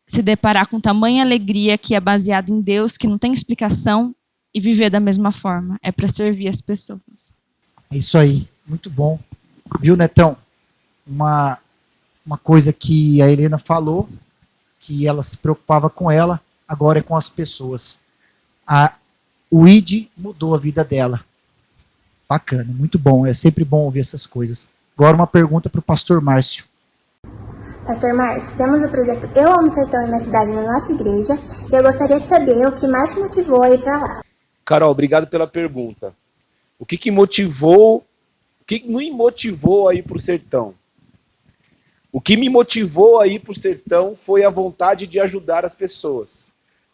se deparar com tamanha alegria que é baseada em Deus, que não tem explicação, e viver da mesma forma. É para servir as pessoas. É isso aí, muito bom. Viu, Netão? Uma coisa que a Helena falou, que ela se preocupava com ela, agora é com as pessoas. O ID mudou a vida dela. Bacana, muito bom. É sempre bom ouvir essas coisas. Agora uma pergunta para o pastor Márcio. Pastor Márcio, temos o projeto Eu Amo Sertão em minha cidade, na nossa igreja, e eu gostaria de saber o que mais te motivou a ir para lá. Carol, obrigado pela pergunta. O que me motivou a ir para o sertão? O que me motivou a ir para o sertão foi a vontade de ajudar as pessoas.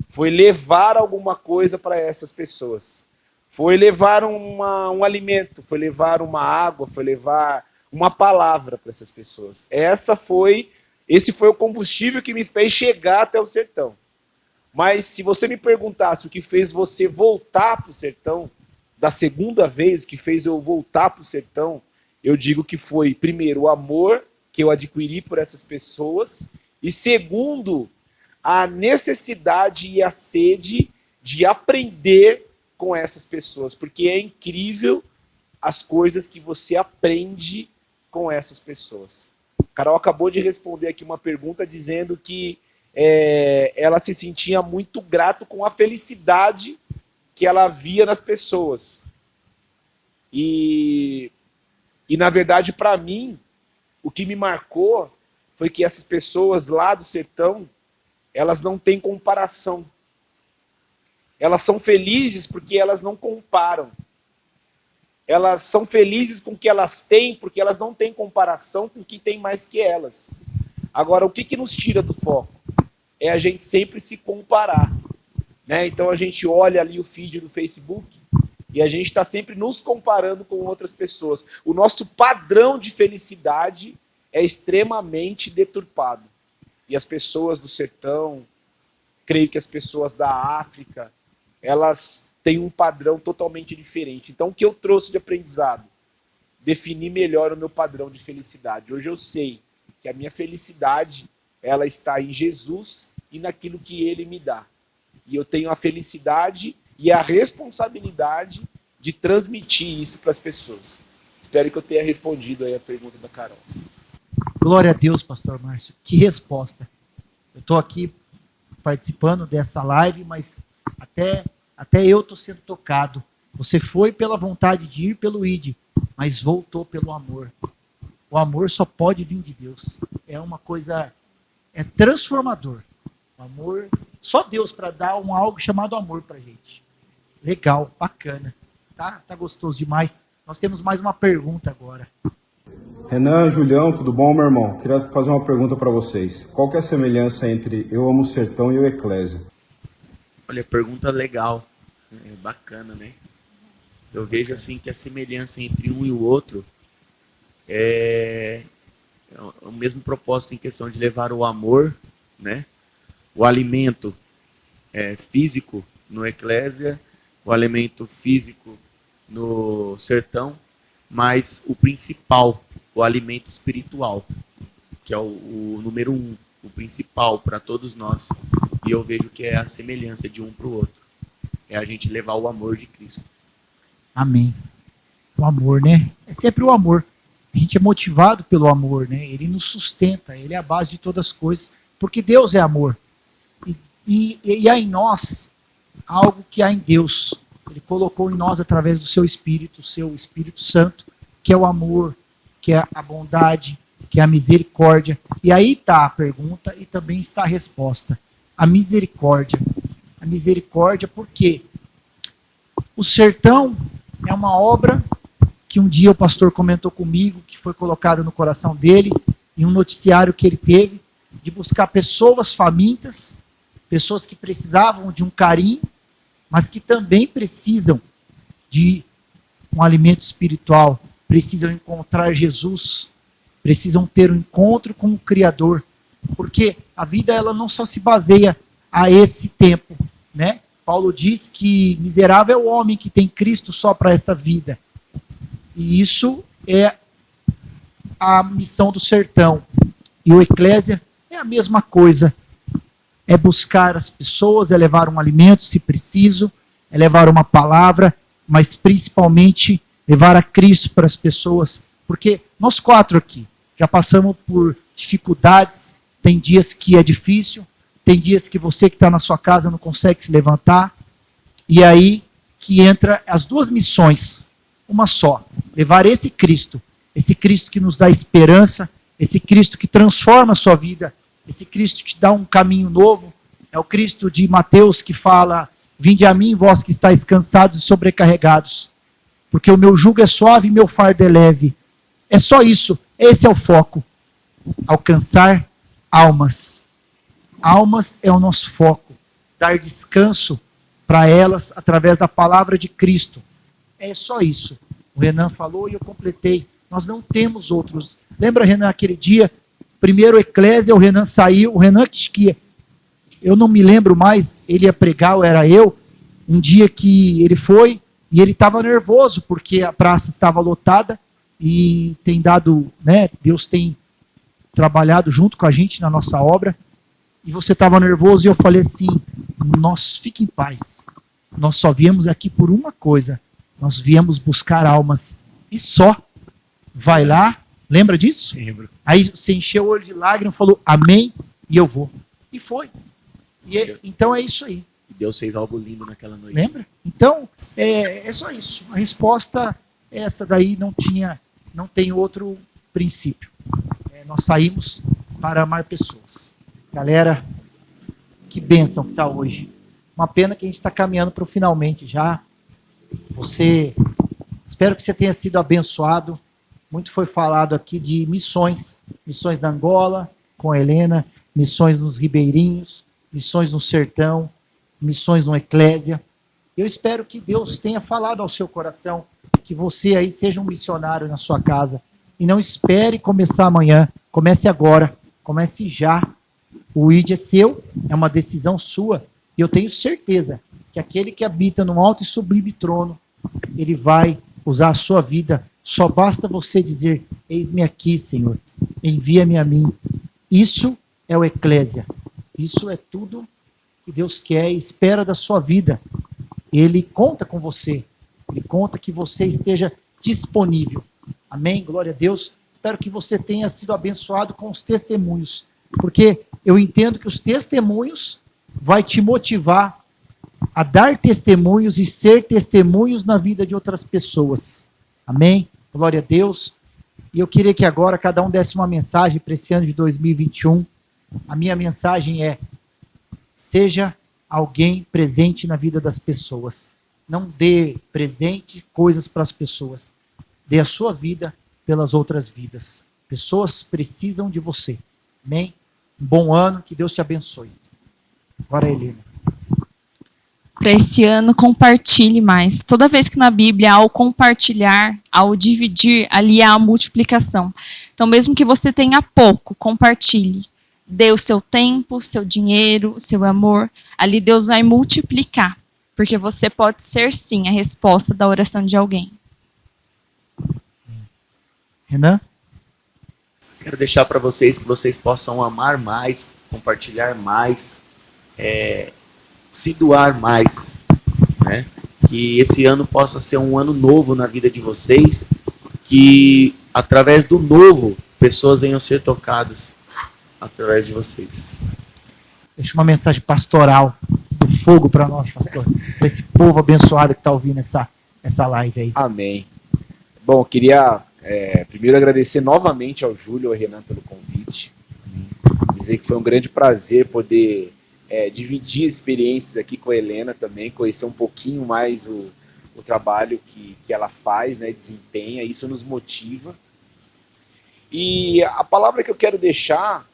Foi levar alguma coisa para essas pessoas. Foi levar um alimento, foi levar uma água, foi levar uma palavra para essas pessoas. Esse foi o combustível que me fez chegar até o sertão. Mas se você me perguntasse o que fez você voltar para o sertão, da segunda vez que fez eu voltar para o sertão, eu digo que foi, primeiro, o amor que eu adquiri por essas pessoas, e segundo, a necessidade e a sede de aprender com essas pessoas, porque é incrível as coisas que você aprende com essas pessoas. Carol acabou de responder aqui uma pergunta dizendo que ela se sentia muito grato com a felicidade que ela via nas pessoas. E na verdade, para mim, o que me marcou foi que essas pessoas lá do sertão, elas não têm comparação. Elas são felizes porque elas não comparam. Elas são felizes com o que elas têm porque elas não têm comparação com quem tem mais que elas. Agora, o que nos tira do foco? É a gente sempre se comparar. Né? Então a gente olha ali o feed do Facebook e a gente está sempre nos comparando com outras pessoas. O nosso padrão de felicidade é extremamente deturpado. E as pessoas do sertão, creio que as pessoas da África, elas têm um padrão totalmente diferente. Então o que eu trouxe de aprendizado? Definir melhor o meu padrão de felicidade. Hoje eu sei que a minha felicidade ela está em Jesus e naquilo que Ele me dá. E eu tenho a felicidade e a responsabilidade de transmitir isso para as pessoas. Espero que eu tenha respondido aí a pergunta da Carol. Glória a Deus, pastor Márcio. Que resposta. Eu estou aqui participando dessa live, mas até eu estou sendo tocado. Você foi pela vontade de ir pelo ID, mas voltou pelo amor. O amor só pode vir de Deus. É uma coisa, é transformador. O amor, só Deus para dar algo chamado amor para a gente. Legal, bacana. Tá gostoso demais. Nós temos mais uma pergunta agora. Renan, Julião, tudo bom, meu irmão? Queria fazer uma pergunta para vocês. Qual que é a semelhança entre Eu Amo Sertão e o Eclésia? Olha, pergunta legal. Bacana, né? Eu vejo assim que a semelhança entre um e o outro é o mesmo propósito em questão de levar o amor, né? O alimento físico no Eclésia, o alimento físico no sertão, mas o principal, o alimento espiritual, que é o número 1, o principal para todos nós. E eu vejo que é a semelhança de um para o outro. É a gente levar o amor de Cristo. Amém. O amor, né? É sempre o amor. A gente é motivado pelo amor, né? Ele nos sustenta, ele é a base de todas as coisas, porque Deus é amor. E há em nós algo que há em Deus. Ele colocou em nós através do seu Espírito, o seu Espírito Santo, que é o amor, que é a bondade, que é a misericórdia. E aí está a pergunta e também está a resposta. A misericórdia. A misericórdia porque o sertão é uma obra que um dia o pastor comentou comigo, que foi colocado no coração dele, em um noticiário que ele teve, de buscar pessoas famintas, pessoas que precisavam de um carinho, mas que também precisam de um alimento espiritual, precisam encontrar Jesus, precisam ter um encontro com o Criador, porque a vida ela não só se baseia a esse tempo, né? Paulo diz que miserável é o homem que tem Cristo só para esta vida. E isso é a missão do sertão. E o Eclésia é a mesma coisa. É buscar as pessoas, é levar um alimento, se preciso, é levar uma palavra, mas principalmente levar a Cristo para as pessoas. Porque nós 4 aqui já passamos por dificuldades, tem dias que é difícil, tem dias que você que está na sua casa não consegue se levantar, e aí que entra as 2 missões, uma só, levar esse Cristo que nos dá esperança, esse Cristo que transforma a sua vida, esse Cristo que te dá um caminho novo, é o Cristo de Mateus que fala, vinde a mim vós que estáis cansados e sobrecarregados, porque o meu jugo é suave e meu fardo é leve. É só isso, esse é o foco, alcançar almas. Almas é o nosso foco, dar descanso para elas através da palavra de Cristo. É só isso. O Renan falou e eu completei. Nós não temos outros. Lembra, Renan, aquele dia, primeiro Eclésia, o Renan saiu, o Renan que eu não me lembro mais, ele ia pregar ou era eu, um dia que ele foi e ele estava nervoso porque a praça estava lotada e tem dado, né, Deus tem trabalhado junto com a gente na nossa obra, e você estava nervoso e eu falei assim, fique em paz, nós só viemos aqui por uma coisa, nós viemos buscar almas, e só, vai lá, lembra disso? Lembro. Aí você encheu o olho de lágrimas, falou amém, e eu vou, e foi, então é isso aí. Deus fez algo lindo naquela noite. Lembra? Então, é só isso, a resposta, essa daí não tem outro princípio, nós saímos para amar pessoas. Galera, que bênção que está hoje. Uma pena que a gente está caminhando para o finalmente já. Espero que você tenha sido abençoado. Muito foi falado aqui de missões. Missões na Angola, com a Helena, missões nos Ribeirinhos, missões no Sertão, missões no Eclésia. Eu espero que Deus tenha falado ao seu coração, que você aí seja um missionário na sua casa. E não espere começar amanhã, comece agora, comece já. O ID é seu, é uma decisão sua, e eu tenho certeza que aquele que habita num alto e sublime trono, ele vai usar a sua vida. Só basta você dizer, eis-me aqui, Senhor, envia-me a mim. Isso é o Eclésia, isso é tudo que Deus quer e espera da sua vida. Ele conta com você, ele conta que você esteja disponível. Amém? Glória a Deus. Espero que você tenha sido abençoado com os testemunhos, porque eu entendo que os testemunhos vai te motivar a dar testemunhos e ser testemunhos na vida de outras pessoas. Amém? Glória a Deus. E eu queria que agora cada um desse uma mensagem para esse ano de 2021. A minha mensagem é: seja alguém presente na vida das pessoas. Não dê presente, coisas para as pessoas. Dê a sua vida pelas outras vidas. Pessoas precisam de você. Amém? Um bom ano, que Deus te abençoe. Agora, Helena. Para esse ano, compartilhe mais. Toda vez que na Bíblia, ao compartilhar, ao dividir, ali há a multiplicação. Então, mesmo que você tenha pouco, compartilhe. Dê o seu tempo, o seu dinheiro, o seu amor. Ali Deus vai multiplicar. Porque você pode ser, sim, a resposta da oração de alguém. Renan? Quero deixar para vocês que vocês possam amar mais, compartilhar mais, se doar mais, né? Que esse ano possa ser um ano novo na vida de vocês, que através do novo, pessoas venham ser tocadas através de vocês. Deixa uma mensagem pastoral do fogo para nós, pastor. Para esse povo abençoado que está ouvindo essa live aí. Amém. Bom, eu queria primeiro agradecer novamente ao Júlio e ao Renan pelo convite. Dizer que foi um grande prazer poder dividir experiências aqui com a Helena também, conhecer um pouquinho mais o trabalho que ela faz, né, desempenha, isso nos motiva. E a palavra que eu quero deixar,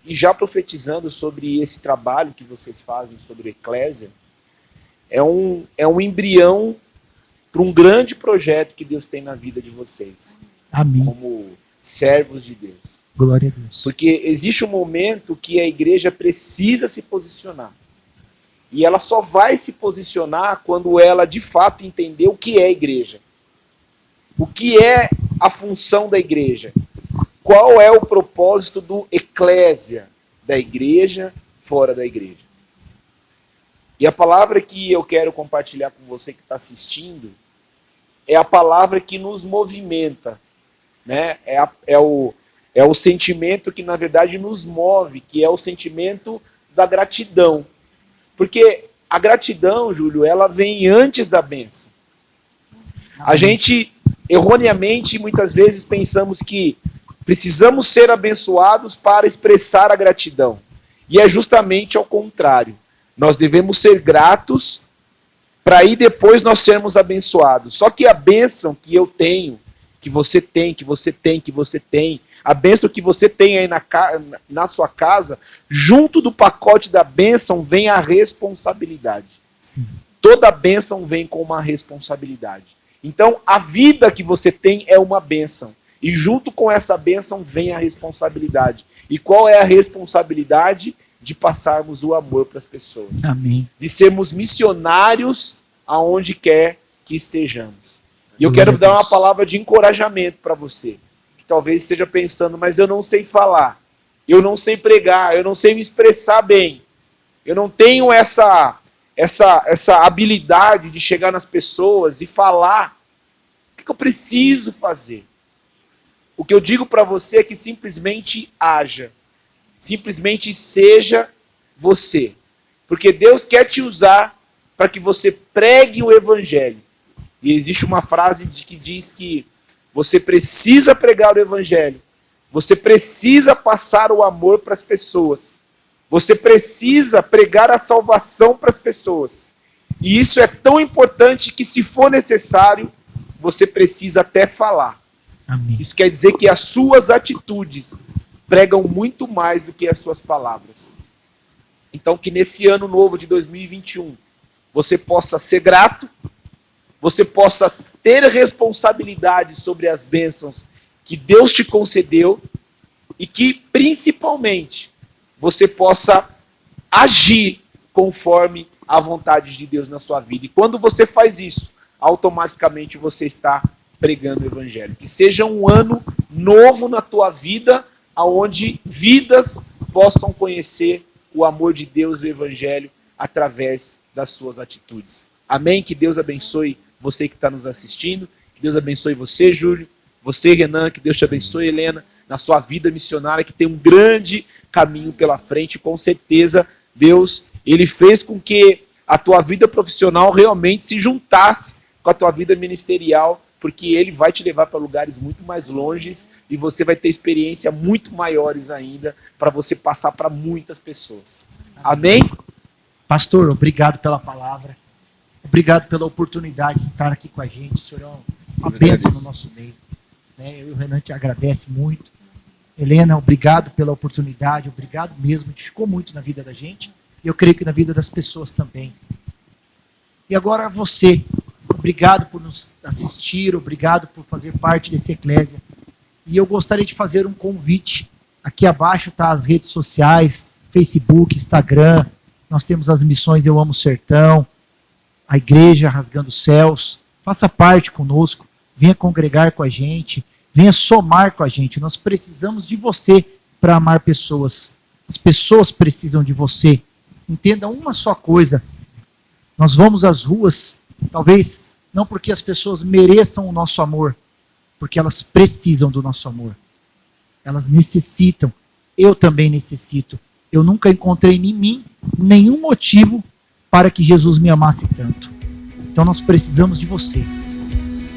e já profetizando sobre esse trabalho que vocês fazem sobre o Eclésia, é um embrião para um grande projeto que Deus tem na vida de vocês. Amém. Como servos de Deus. Glória a Deus. Porque existe um momento que a igreja precisa se posicionar. E ela só vai se posicionar quando ela, de fato, entender o que é a igreja. O que é a função da igreja. Qual é o propósito do eclésia, da igreja, fora da igreja. E a palavra que eu quero compartilhar com você que está assistindo é a palavra que nos movimenta. Né? É o sentimento que, na verdade, nos move, que é o sentimento da gratidão. Porque a gratidão, Júlio, ela vem antes da bênção. A gente, erroneamente, muitas vezes pensamos que precisamos ser abençoados para expressar a gratidão. E é justamente ao contrário. Nós devemos ser gratos para aí depois nós sermos abençoados. Só que a bênção que eu tenho, que você tem, a bênção que você tem aí na sua casa, junto do pacote da bênção vem a responsabilidade. Sim. Toda bênção vem com uma responsabilidade. Então, a vida que você tem é uma bênção. E junto com essa bênção vem a responsabilidade. E qual é a responsabilidade? De passarmos o amor para as pessoas. Amém. De sermos missionários aonde quer que estejamos. E eu quero dar uma palavra de encorajamento para você. Que talvez esteja pensando, mas eu não sei falar. Eu não sei pregar. Eu não sei me expressar bem. Eu não tenho essa habilidade de chegar nas pessoas e falar. O que eu preciso fazer? O que eu digo para você é que simplesmente haja. Simplesmente seja você. Porque Deus quer te usar para que você pregue o evangelho. E existe uma frase que diz que você precisa pregar o evangelho. Você precisa passar o amor para as pessoas. Você precisa pregar a salvação para as pessoas. E isso é tão importante que, se for necessário, você precisa até falar. Amém. Isso quer dizer que as suas atitudes pregam muito mais do que as suas palavras. Então, que nesse ano novo de 2021, você possa ser grato, você possa ter responsabilidade sobre as bênçãos que Deus te concedeu e que, principalmente, você possa agir conforme a vontade de Deus na sua vida. E quando você faz isso, automaticamente você está pregando o evangelho. Que seja um ano novo na tua vida, onde vidas possam conhecer o amor de Deus do evangelho através das suas atitudes. Amém? Que Deus abençoe você que está nos assistindo. Que Deus abençoe você, Júlio. Você, Renan. Que Deus te abençoe, Helena, na sua vida missionária, que tem um grande caminho pela frente. Com certeza, Deus, Ele fez com que a tua vida profissional realmente se juntasse com a tua vida ministerial, porque Ele vai te levar para lugares muito mais longes e você vai ter experiência muito maiores ainda para você passar para muitas pessoas. Amém? Pastor, obrigado pela palavra. Obrigado pela oportunidade de estar aqui com a gente. O Senhor é uma bênção no nosso meio. Eu e o Renan te agradece muito. Helena, obrigado pela oportunidade. Obrigado mesmo, que ficou muito na vida da gente. E eu creio que na vida das pessoas também. E agora você. Obrigado por nos assistir. Obrigado por fazer parte desse Eclésia. E eu gostaria de fazer um convite. Aqui abaixo está as redes sociais, Facebook, Instagram. Nós temos as missões Eu Amo o Sertão, a Igreja Rasgando os Céus. Faça parte conosco, venha congregar com a gente, venha somar com a gente. Nós precisamos de você para amar pessoas. As pessoas precisam de você. Entenda uma só coisa. Nós vamos às ruas, talvez não porque as pessoas mereçam o nosso amor, porque elas precisam do nosso amor. Elas necessitam. Eu também necessito. Eu nunca encontrei em mim nenhum motivo para que Jesus me amasse tanto. Então nós precisamos de você.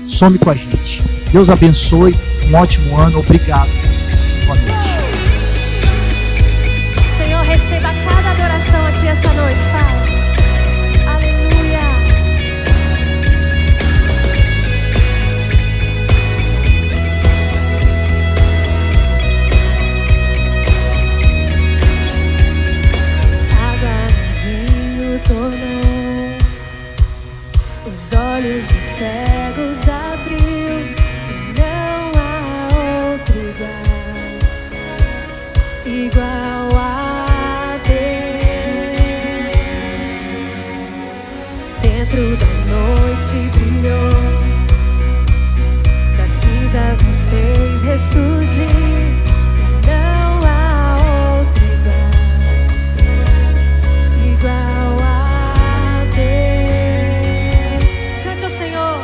Some com a gente. Deus abençoe. Um ótimo ano. Obrigado. Boa noite. Senhor, receba cada adoração aqui essa noite, Pai. Aleluia. Água no vinho tornou, os olhos dos cegos abriu, e não há outro igual a Deus. Dentro da noite brilhou, das cinzas nos fez ressurgir, e não há outro igual a Deus. Cante ao Senhor.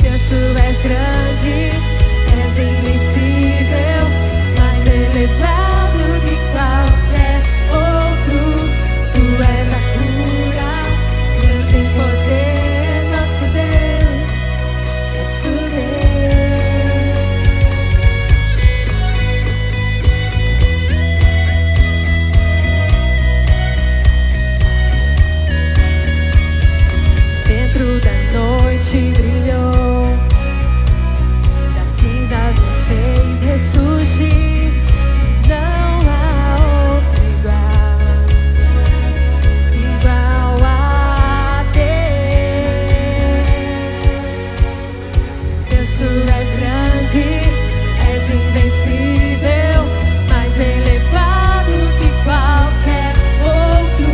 Deus, tu és grande, és invencível, mais elevado que qualquer outro. Tu és a cura, grande em poder, nosso Deus, nosso Deus. Dentro da noite brilhou, das cinzas nos fez ressurgir, e não há outro igual a Deus. Deus, tu és grande, és invencível, mais elevado que qualquer outro.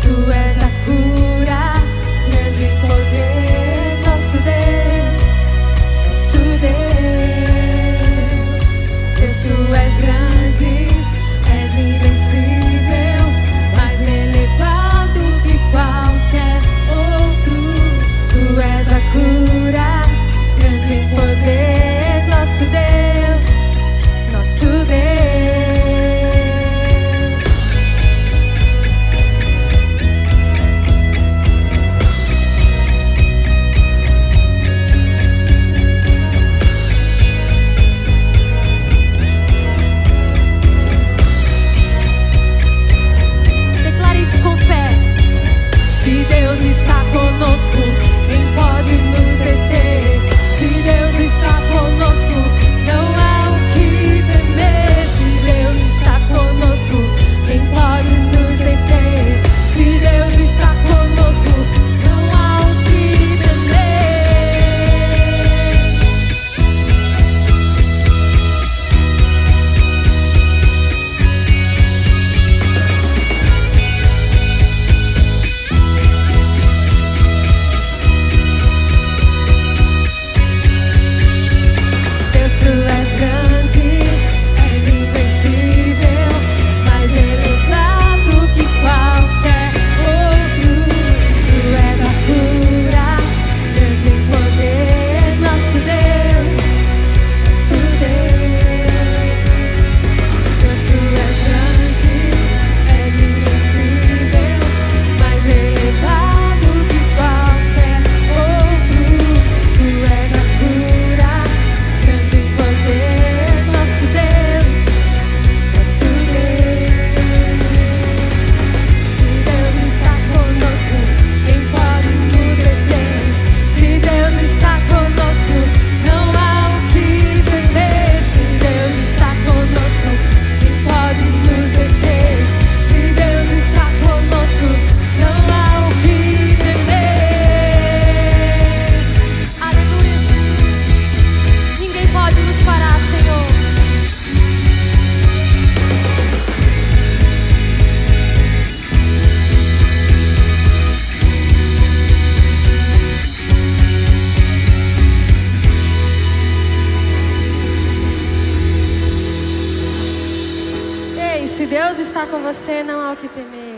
Tu és a cura, grande em poder, nosso Deus, nosso Deus. Deus, tu és grande, és invencível, mais elevado que qualquer outro. Tu és a cura, grande em poder, nosso Deus, nosso Deus. Declare isso com fé. Se Deus está conosco, quem pode nos deter? Se Deus está conosco, não há o que temer. Se Deus está conosco, quem pode nos deter? Se Deus está conosco, não há o que temer. Deus, tu és grande, és invencível, mais elevado que qualquer outro. Tu és a cura, grande em poder, nosso Deus, nosso Deus. Deus, tu és grande, és invencível, mais elevado que qualquer outro. Tu és a cura, grande em poder, nosso Deus, nosso Deus. Se Deus está conosco, quem pode nos deter? Se Deus está conosco, não há o que temer. Se Deus está conosco, quem pode nos deter? Se Deus está conosco, não há o que temer. Aleluia, Jesus. Ninguém pode nos parar, Senhor. Ei, se Deus está com você, não há o que temer.